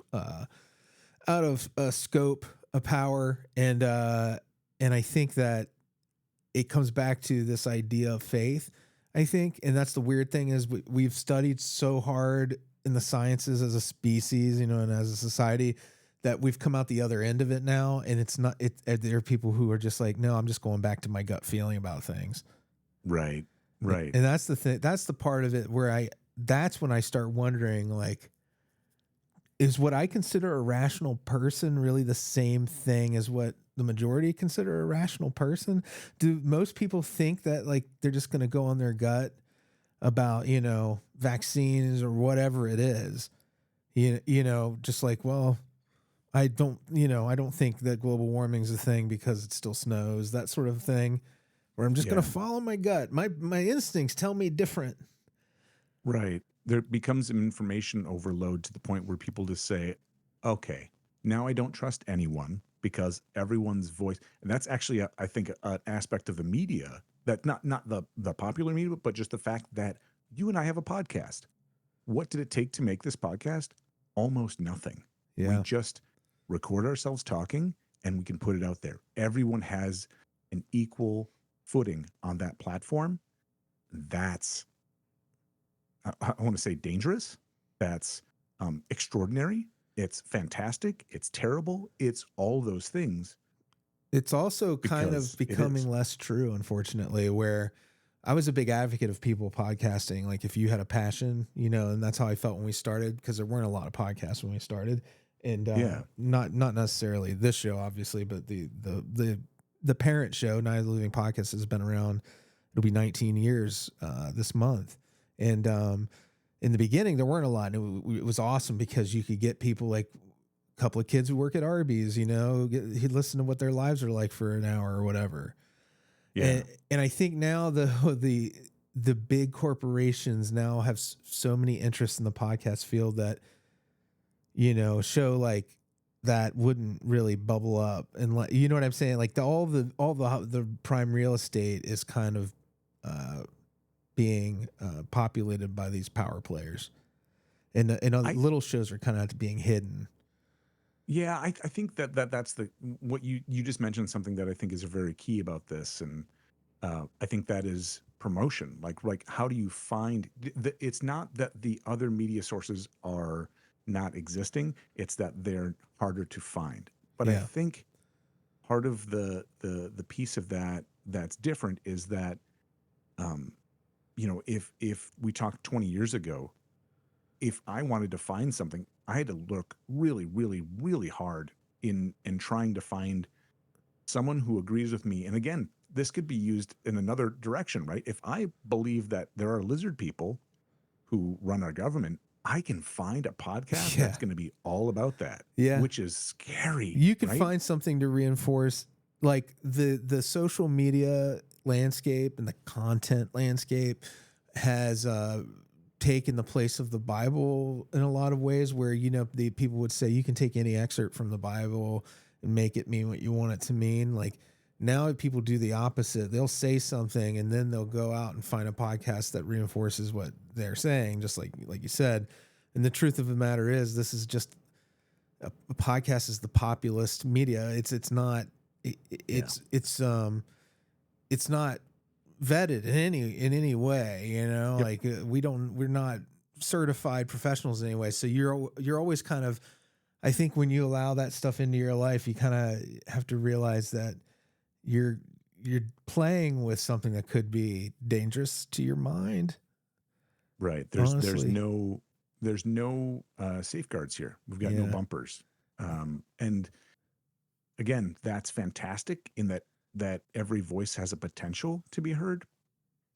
scope of power, and I think that it comes back to this idea of faith. I think, and that's the weird thing, is we've studied so hard in the sciences as a species, and as a society, that we've come out the other end of it now, and it's not. There are people who are just like, no, I'm just going back to my gut feeling about things. Right. And that's the thing. That's the part of it where that's when I start wondering, like, is what I consider a rational person really the same thing as what the majority consider a rational person? Do most people think that like they're just going to go on their gut about, you know, vaccines or whatever it is? You know, just like, well, I don't, you know, I don't think that global warming is a thing because it still snows, that sort of thing, where I'm just going Yeah. to follow my gut. My instincts tell me different. Right. There becomes an information overload to the point where people just say, okay, now I don't trust anyone because everyone's voice. And that's actually, I think, an aspect of the media that not the popular media, but just the fact that you and I have a podcast. What did it take to make this podcast? Almost nothing. We Yeah. just record ourselves talking and we can put it out there. Everyone has an equal footing on that platform. That's I want to say dangerous. That's extraordinary. It's fantastic. It's terrible. It's all those things It's also kind of because it is. becoming less true, unfortunately, where I was a big advocate of people podcasting. Like if you had a passion, you know, and that's how I felt when we started, because there weren't a lot of podcasts when we started. And Yeah. not necessarily this show, obviously, but the parent show, Night of the Living Podcast, has been around. It'll be 19 years this month. And in the beginning, there weren't a lot. And it was awesome because you could get people like a couple of kids who work at Arby's, you know, he'd listen to what their lives are like for an hour or whatever. Yeah. And I think now the big corporations now have so many interests in the podcast field that, you know, a show like that wouldn't really bubble up, and like, you know what I'm saying? Like all the prime real estate is kind of being populated by these power players, and I little shows are kind of being hidden. yeah, I think that's the what you just mentioned something that I think is very key about this. And I think that is promotion. Like how do you find it's not that the other media sources are not existing, it's that they're harder to find. But I Yeah, think part of the piece of that that's different is that um, you know, if we talked 20 years ago, if I wanted to find something, I had to look really, really, really hard in trying to find someone who agrees with me. And again, this could be used in another direction, right? If I believe that there are lizard people who run our government, I can find a podcast that's yeah, going to be all about that, yeah. which is scary, You could right? find something to reinforce, like the social media landscape and the content landscape has taken the place of the Bible in a lot of ways, where, you know, the people would say you can take any excerpt from the Bible and make it mean what you want it to mean. Like now people do the opposite. They'll say something and then they'll go out and find a podcast that reinforces what they're saying, just like you said. And the truth of the matter is, this is just a podcast is the populist media. It's not it, Yeah. it's not vetted in any way. You know, Yep. like we're not certified professionals in any way. So you're always kind of, I think when you allow that stuff into your life, you kind of have to realize that you're you're playing with something that could be dangerous to your mind. Right. Honestly, There's no safeguards here. We've got no yeah, bumpers. And again, that's fantastic in that every voice has a potential to be heard,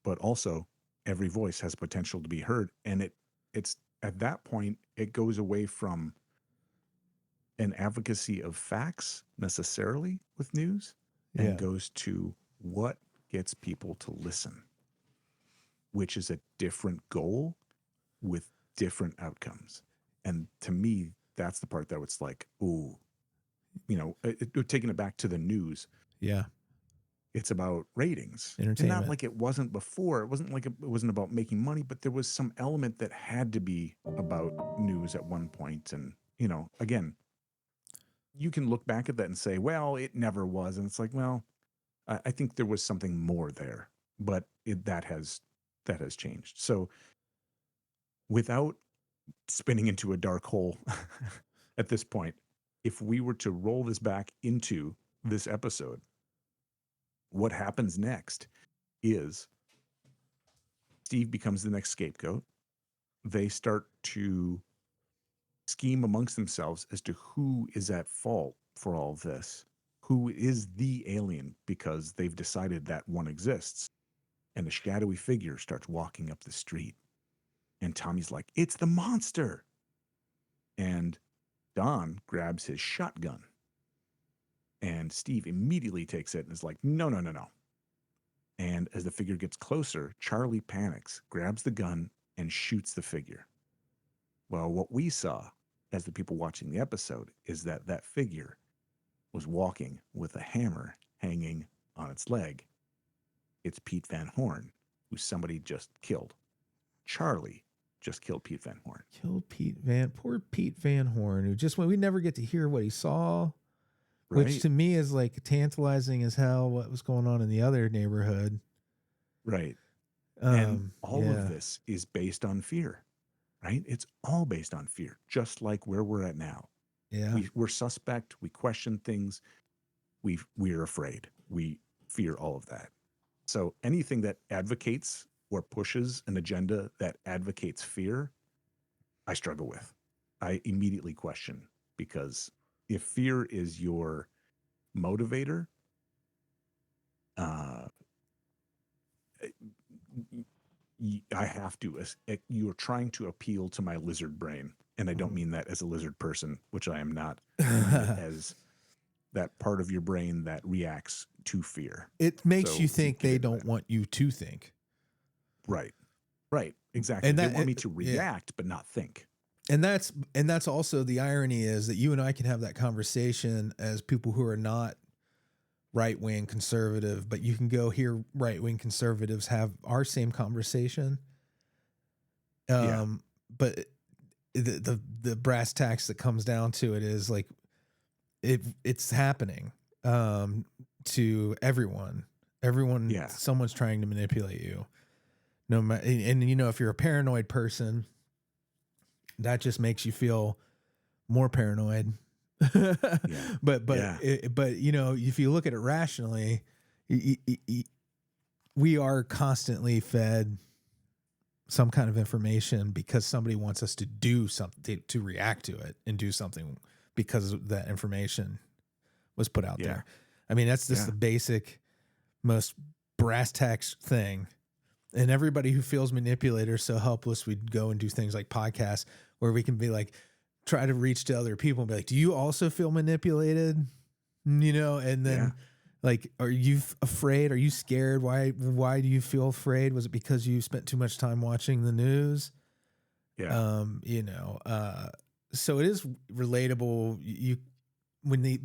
but also every voice has potential to be heard. And it's at that point it goes away from an advocacy of facts necessarily with news and yeah, goes to what gets people to listen, which is a different goal with different outcomes. And to me, that's the part that was like, ooh, you know, taking it back to the news, yeah. it's about ratings. And not Entertainment. like it wasn't before. It wasn't like it wasn't about making money, but there was some element that had to be about news at one point. And, you know, again, you can look back at that and say, well, it never was. And it's like, well, I think there was something more there, but that has changed. So without spinning into a dark hole at this point, if we were to roll this back into this episode, what happens next is Steve becomes the next scapegoat. They start to scheme amongst themselves as to who is at fault for all of this, who is the alien, because they've decided that one exists. And a shadowy figure starts walking up the street. And Tommy's like, it's the monster. And Don grabs his shotgun. And Steve immediately takes it and is like, no, no, no, no. And as the figure gets closer, Charlie panics, grabs the gun, and shoots the figure. Well, what we saw as the people watching the episode is that that figure was walking with a hammer hanging on its leg. It's Pete Van Horn, who somebody just killed. Charlie just killed Pete Van Horn. Poor Pete Van Horn, who just, we never get to hear what he saw, Right? which to me is like tantalizing as hell what was going on in the other neighborhood. Right. And all of this is based on fear, right? It's all based on fear, just like where we're at now. Yeah. We're suspect. We question things. We're afraid. We fear all of that. So anything that advocates or pushes an agenda that advocates fear, I struggle with. I immediately question, because if fear is your motivator, I have to. You're trying to appeal to my lizard brain, and I don't mean that as a lizard person, which I am not. I mean it as that part of your brain that reacts to fear. It makes you think they don't want you to think. Right. Right. Exactly. And they want me to react, but not think. And that's also the irony, is that you and I can have that conversation as people who are not right-wing conservative, but you can go hear right-wing conservatives have our same conversation. But the brass tacks that comes down to it is like, it's happening to everyone. Someone's trying to manipulate you. No matter, and you know, if you're a paranoid person, that just makes you feel more paranoid. But you know, if you look at it rationally, we are constantly fed some kind of information because somebody wants us to do something, to react to it and do something because that information was put out there. I mean, that's just the basic, most brass tacks thing. And everybody who feels manipulated or so helpless, we'd go and do things like podcasts where we can be like, try to reach to other people and be like, do you also feel manipulated? You know, and then like, are you afraid? Are you scared? Why do you feel afraid? Was it because you spent too much time watching the news? Yeah. You know, so it is relatable.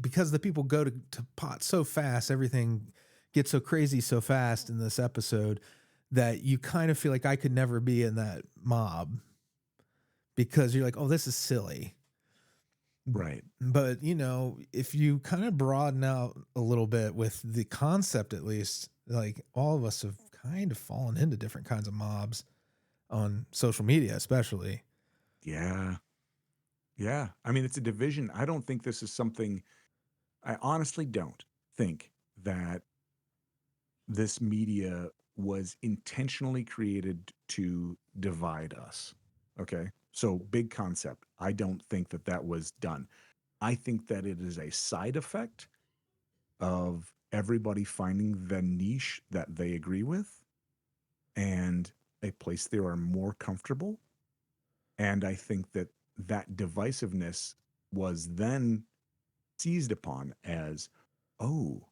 Because the people go to pot so fast, everything gets so crazy so fast in this episode that you kind of feel like I could never be in that mob, because you're like, oh, this is silly. Right. But, you know, if you kind of broaden out a little bit with the concept, at least, like, all of us have kind of fallen into different kinds of mobs on social media, especially. Yeah. Yeah. I mean, it's a division. I don't think this is something, I honestly don't think that this media was intentionally created to divide us. Okay. So, big concept. I don't think that that was done. I think that it is a side effect of everybody finding the niche that they agree with and a place they are more comfortable. And I think that that divisiveness was then seized upon as, oh,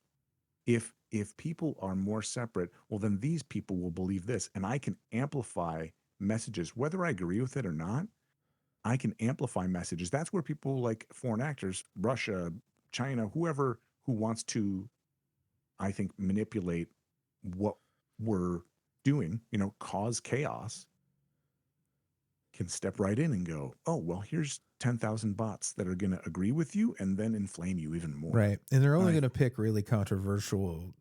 if people are more separate, well, then these people will believe this, and I can amplify messages, whether I agree with it or not. I can amplify messages. That's where people like foreign actors, Russia, China, whoever who wants to, I think, manipulate what we're doing, you know, cause chaos, can step right in and go, oh, well, here's 10,000 bots that are going to agree with you and then inflame you even more. Right. And they're only going to pick really controversial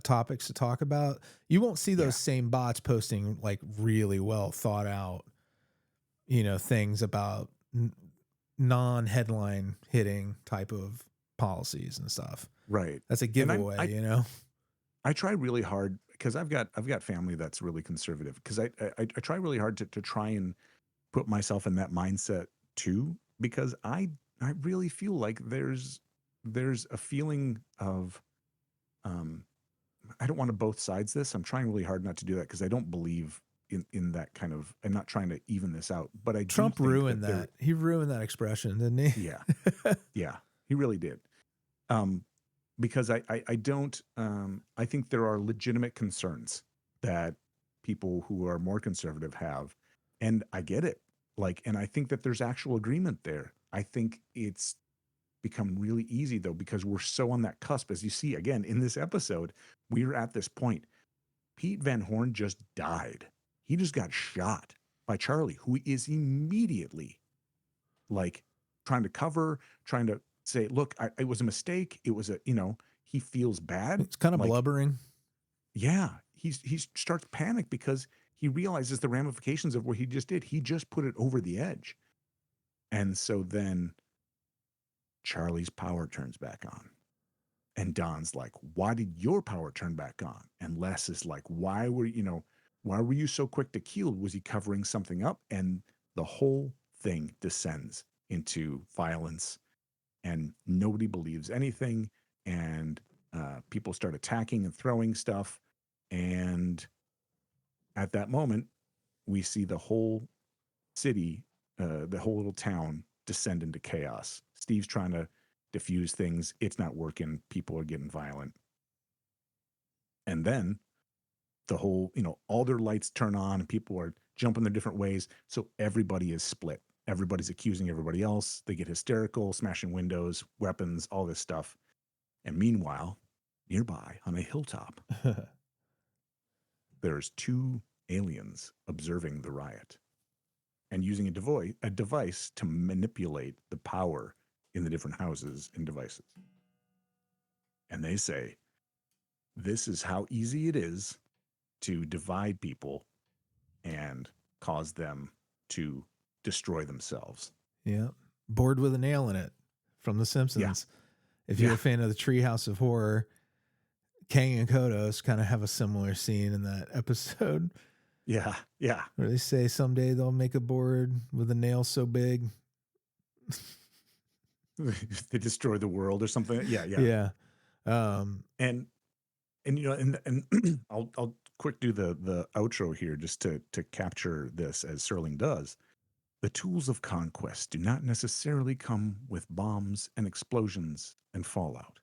topics to talk about. You won't see those same bots posting like really well thought out, you know, things about non-headline hitting type of policies and stuff. Right. That's a giveaway, you know? I try really hard because I've got family that's really conservative, because I try really hard to try and put myself in that mindset too. because I really feel like there's a feeling of um I don't want to both sides this. I'm trying really hard not to do that because I don't believe in that kind of. I'm not trying to even this out, but I do Trump think ruined that there. that. He ruined that expression, didn't he? Yeah, yeah, he really did. Um, because I don't. I think there are legitimate concerns that people who are more conservative have, and I get it. Like, and I think that there's actual agreement there. I think it's become really easy though because we're so on that cusp. As you see again in this episode, we're at this point. Pete Van Horn just died. He just got shot by Charlie, who is immediately like trying to cover, trying to say, look, it was a mistake. It was he feels bad. It's kind of Like, blubbering. yeah, he starts panic because he realizes the ramifications of what he just did. He just put it over the edge. And so then Charlie's power turns back on. And Don's like, why did your power turn back on? And Les is like, why were you so quick to kill? Was he covering something up? And the whole thing descends into violence and nobody believes anything. And people start attacking and throwing stuff. And at that moment, we see the whole city, the whole little town descend into chaos. Steve's trying to diffuse things. It's not working. People are getting violent. And then the whole, all their lights turn on and people are jumping their different ways. So everybody is split. Everybody's accusing everybody else. They get hysterical, smashing windows, weapons, all this stuff. And meanwhile, nearby on a hilltop, there's two aliens observing the riot and using a device to manipulate the power in the different houses and devices. And they say, this is how easy it is to divide people and cause them to destroy themselves. Yeah. Board with a nail in it from The Yeah. Simpsons. If you're a fan of the Treehouse of Horror, Kang and Kodos kind of have a similar scene in that episode. Yeah. Yeah. Where they say someday they'll make a board with a nail so big. They destroy the world or something. Yeah. Yeah. Yeah. And I'll quick do the outro here just to capture this as Serling does. The tools of conquest do not necessarily come with bombs and explosions and fallout.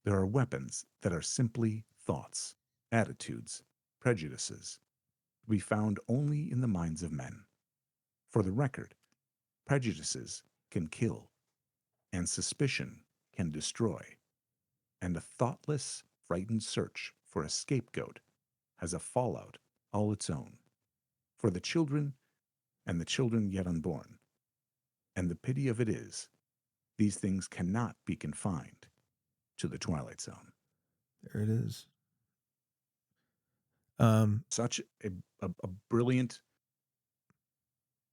There are weapons that are simply thoughts, attitudes, prejudices, to be found only in the minds of men. For the record, prejudices can kill, and suspicion can destroy, and a thoughtless, frightened search for a scapegoat has a fallout all its own. For the children and the children yet unborn. And the pity of it is, these things cannot be confined to the Twilight Zone. There it is. Such a brilliant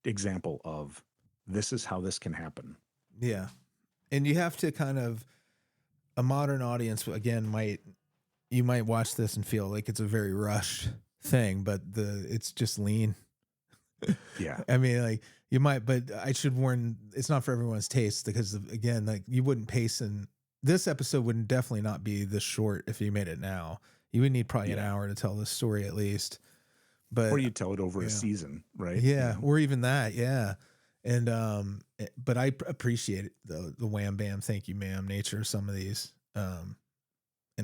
example of this is how this can happen. Yeah. And you have to kind of, a modern audience, again, you might watch this and feel like it's a very rushed thing, but it's just lean. Yeah. I mean, like you might, but I should warn, it's not for everyone's taste because again, like you wouldn't pace in this episode would definitely not be this short if you made it now. You would need probably an hour to tell this story at least. But or you tell it over a season, right? Yeah, or even that, yeah. And but I appreciate the wham bam, thank you, ma'am, nature of some of these. And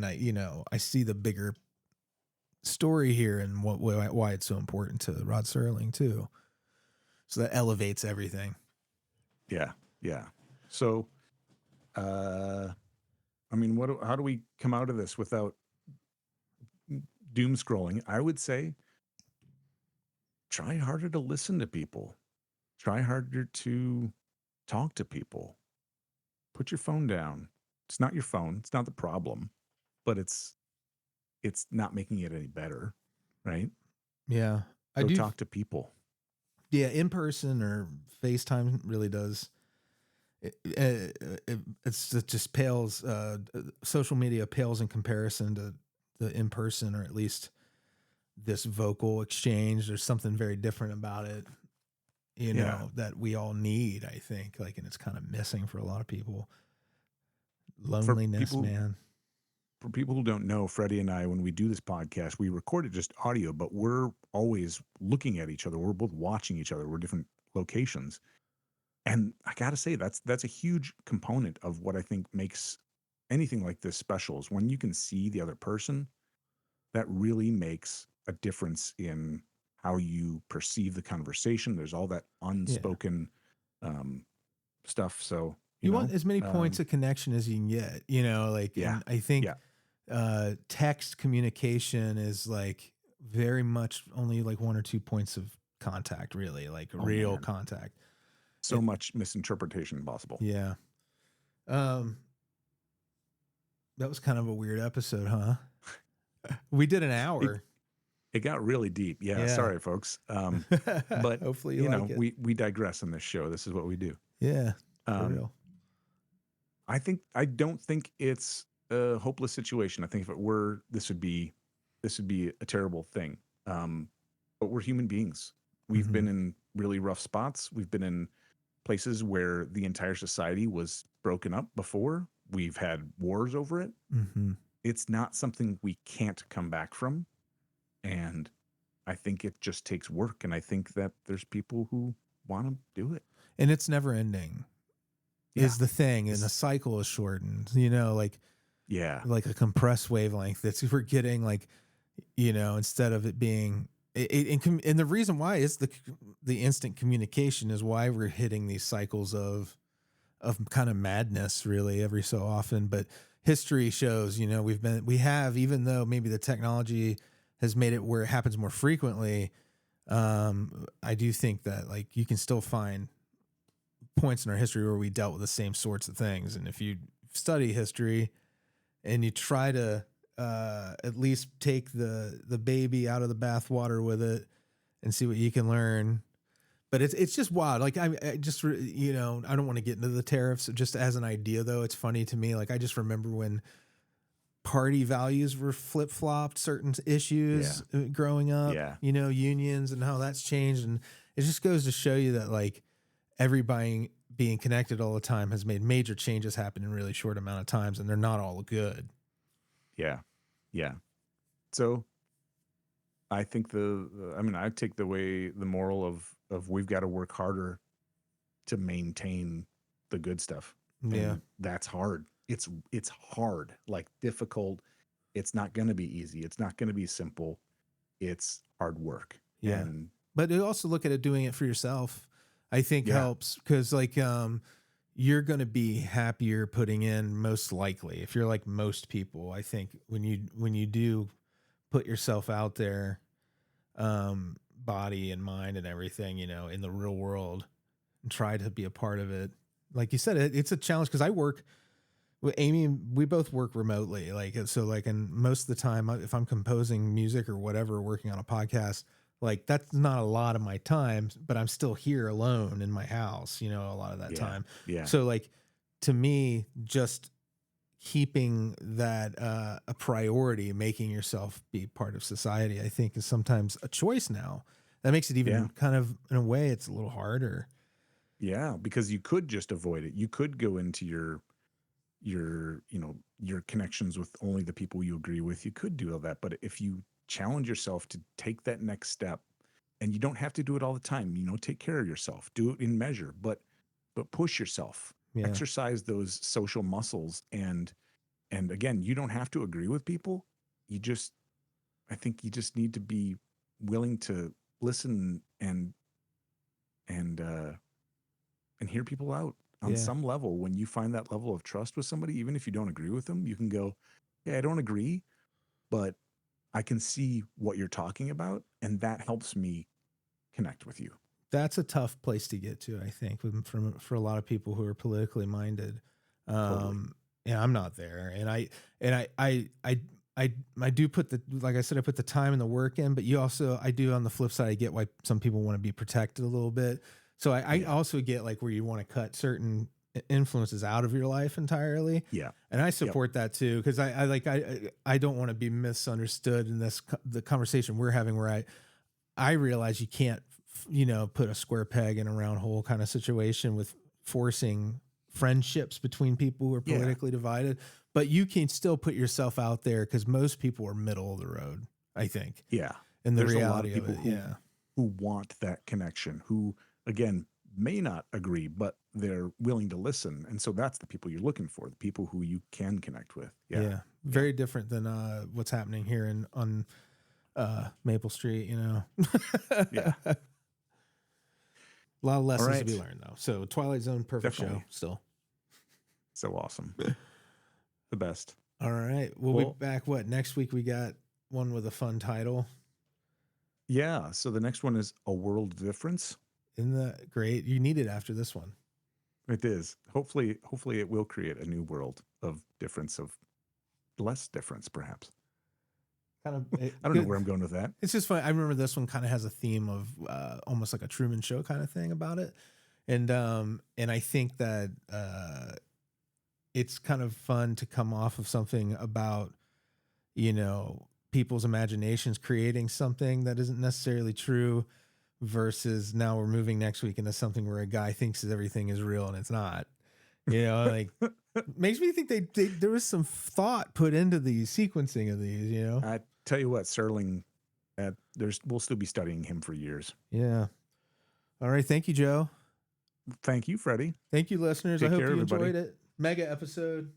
I see the bigger story here and why it's so important to Rod Serling too. So that elevates everything. Yeah, yeah. So, I mean, how do we come out of this without doom scrolling? I would say try harder to listen to people. Try harder to talk to people. Put your phone down. It's not your phone. It's not the problem, but it's not making it any better, right? Yeah. Go talk to people. Yeah, in person or FaceTime really does. It just pales. Social media pales in comparison to the in person, or at least this vocal exchange. There's something very different about it. Yeah. that we all need, I think, like, and it's kind of missing for a lot of people. For Loneliness, people man. for people who don't know, Freddie and I, when we do this podcast, we record it just audio, but we're always looking at each other. We're both watching each other. We're different locations. And I got to say, that's a huge component of what I think makes anything like this special is when you can see the other person. That really makes a difference in how you perceive the conversation. There's all that Yeah. unspoken stuff. So, You want as many points of connection as you can get, like, yeah, and I think yeah, text communication is like very much only like 1 or 2 points of contact, really, like oh real man, contact. so It, much misinterpretation possible. yeah. Um, that was kind of a weird episode, huh? We did an It hour. it got really deep. Yeah, Yeah. sorry, folks. But Hopefully you like it. we digress on this show. This is what we do. Yeah, for Um, real. I don't think it's a hopeless situation. I think if it were, this would be a terrible thing. But we're human beings. We've Hmm. been in really rough spots. We've been in places where the entire society was broken up before. We've had wars over it. Hmm. It's not something we can't come back from. And I think it just takes work. And I think that there's people who want to do it. And it's never ending Yeah. is the thing. And the It's, cycle is shortened, yeah. like a compressed wavelength that's we're getting, like, instead of it being and the reason why is the instant communication is why we're hitting these cycles of kind of madness, really, every so often. But history shows, we have, even though maybe the technology has made it where it happens more frequently, I do think that, like, you can still find points in our history where we dealt with the same sorts of things. And if you study history and you try to at least take the baby out of the bathwater with it and see what you can learn. But it's just wild. Like, I just, I don't want to get into the tariffs. Just as an idea, though, it's funny to me. Like, I just remember when party values were flip flopped, certain issues growing up, Yeah. unions and how that's changed. And it just goes to show you that, like, everybody being connected all the time has made major changes happen in a really short amount of times, and they're not all good. Yeah. Yeah. So I think I take the moral of we've got to work harder to maintain the good stuff. Yeah. And that's hard. It's hard, like difficult. It's not going to be easy. It's not going to be simple. It's hard work. Yeah. And But you also look at it, doing it for yourself, I think yeah, helps, because, like, you're going to be happier putting in, most likely, if you're like most people. I think when you do put yourself out there, body and mind and everything, in the real world, and try to be a part of it. Like you said, it's a challenge, because I work with Amy, and we both work remotely. Like, so, like, and most of the time, if I'm composing music or whatever, working on a podcast, like, that's not a lot of my time, but I'm still here alone in my house, a lot of that yeah, time. yeah, So, like, to me, just keeping that a priority, making yourself be part of society, I think, is sometimes a choice now. That makes it even yeah, kind of, in a way, it's a little harder. yeah. Because you could just avoid it. You could go into your connections with only the people you agree with. You could do all that. But if you challenge yourself to take that next step, and you don't have to do it all the time, take care of yourself, do it in measure, but push yourself, Yeah. exercise those social muscles. And again, you don't have to agree with people. I think you just need to be willing to listen and and hear people out on Yeah. some level. When you find that level of trust with somebody, even if you don't agree with them, you can go, yeah, I don't agree, but I can see what you're talking about, and that helps me connect with you. That's a tough place to get to, I think, for a lot of people who are politically minded. Totally. And I'm not there. And I do put like I said, I put the time and the work in, but I do, on the flip side, I get why some people want to be protected a little bit. So I Yeah. also get, like, where you want to cut certain influences out of your life entirely. Yeah. And I support that too, because I don't want to be misunderstood in the conversation we're having, where I realize you can't put a square peg in a round hole kind of situation with forcing friendships between people who are Yeah. politically divided. But you can still put yourself out there because most people are middle of the road, I think. Yeah. And the There's reality a lot of people of it, who want that connection, who again may not agree, but they're willing to listen. And so that's the people you're looking for, the people who you can connect with. Yeah. Very different than what's happening here on Maple Street, Yeah. A lot of lessons right. to be learned, though. So Twilight Zone, perfect Definitely. show still. So awesome. The best. All right. We'll be back. Next week we got one with a fun title. Yeah. So the next one is A World Difference. Isn't that great? You need it after this one. It is. Hopefully it will create a new world of difference, of less difference, perhaps. Kind of. I don't know where I'm going with that. It's just funny. I remember this one kind of has a theme of almost like a Truman Show kind of thing about it, and I think that it's kind of fun to come off of something about people's imaginations creating something that isn't necessarily true, versus now we're moving next week into something where a guy thinks that everything is real and it's not. Like makes me think there was some thought put into the sequencing of these. I tell you what, Serling, we'll still be studying him for years. Yeah. All right. Thank you, Joe. Thank you, Freddie. Thank you, listeners. Take I hope care, you everybody. enjoyed it. Mega episode.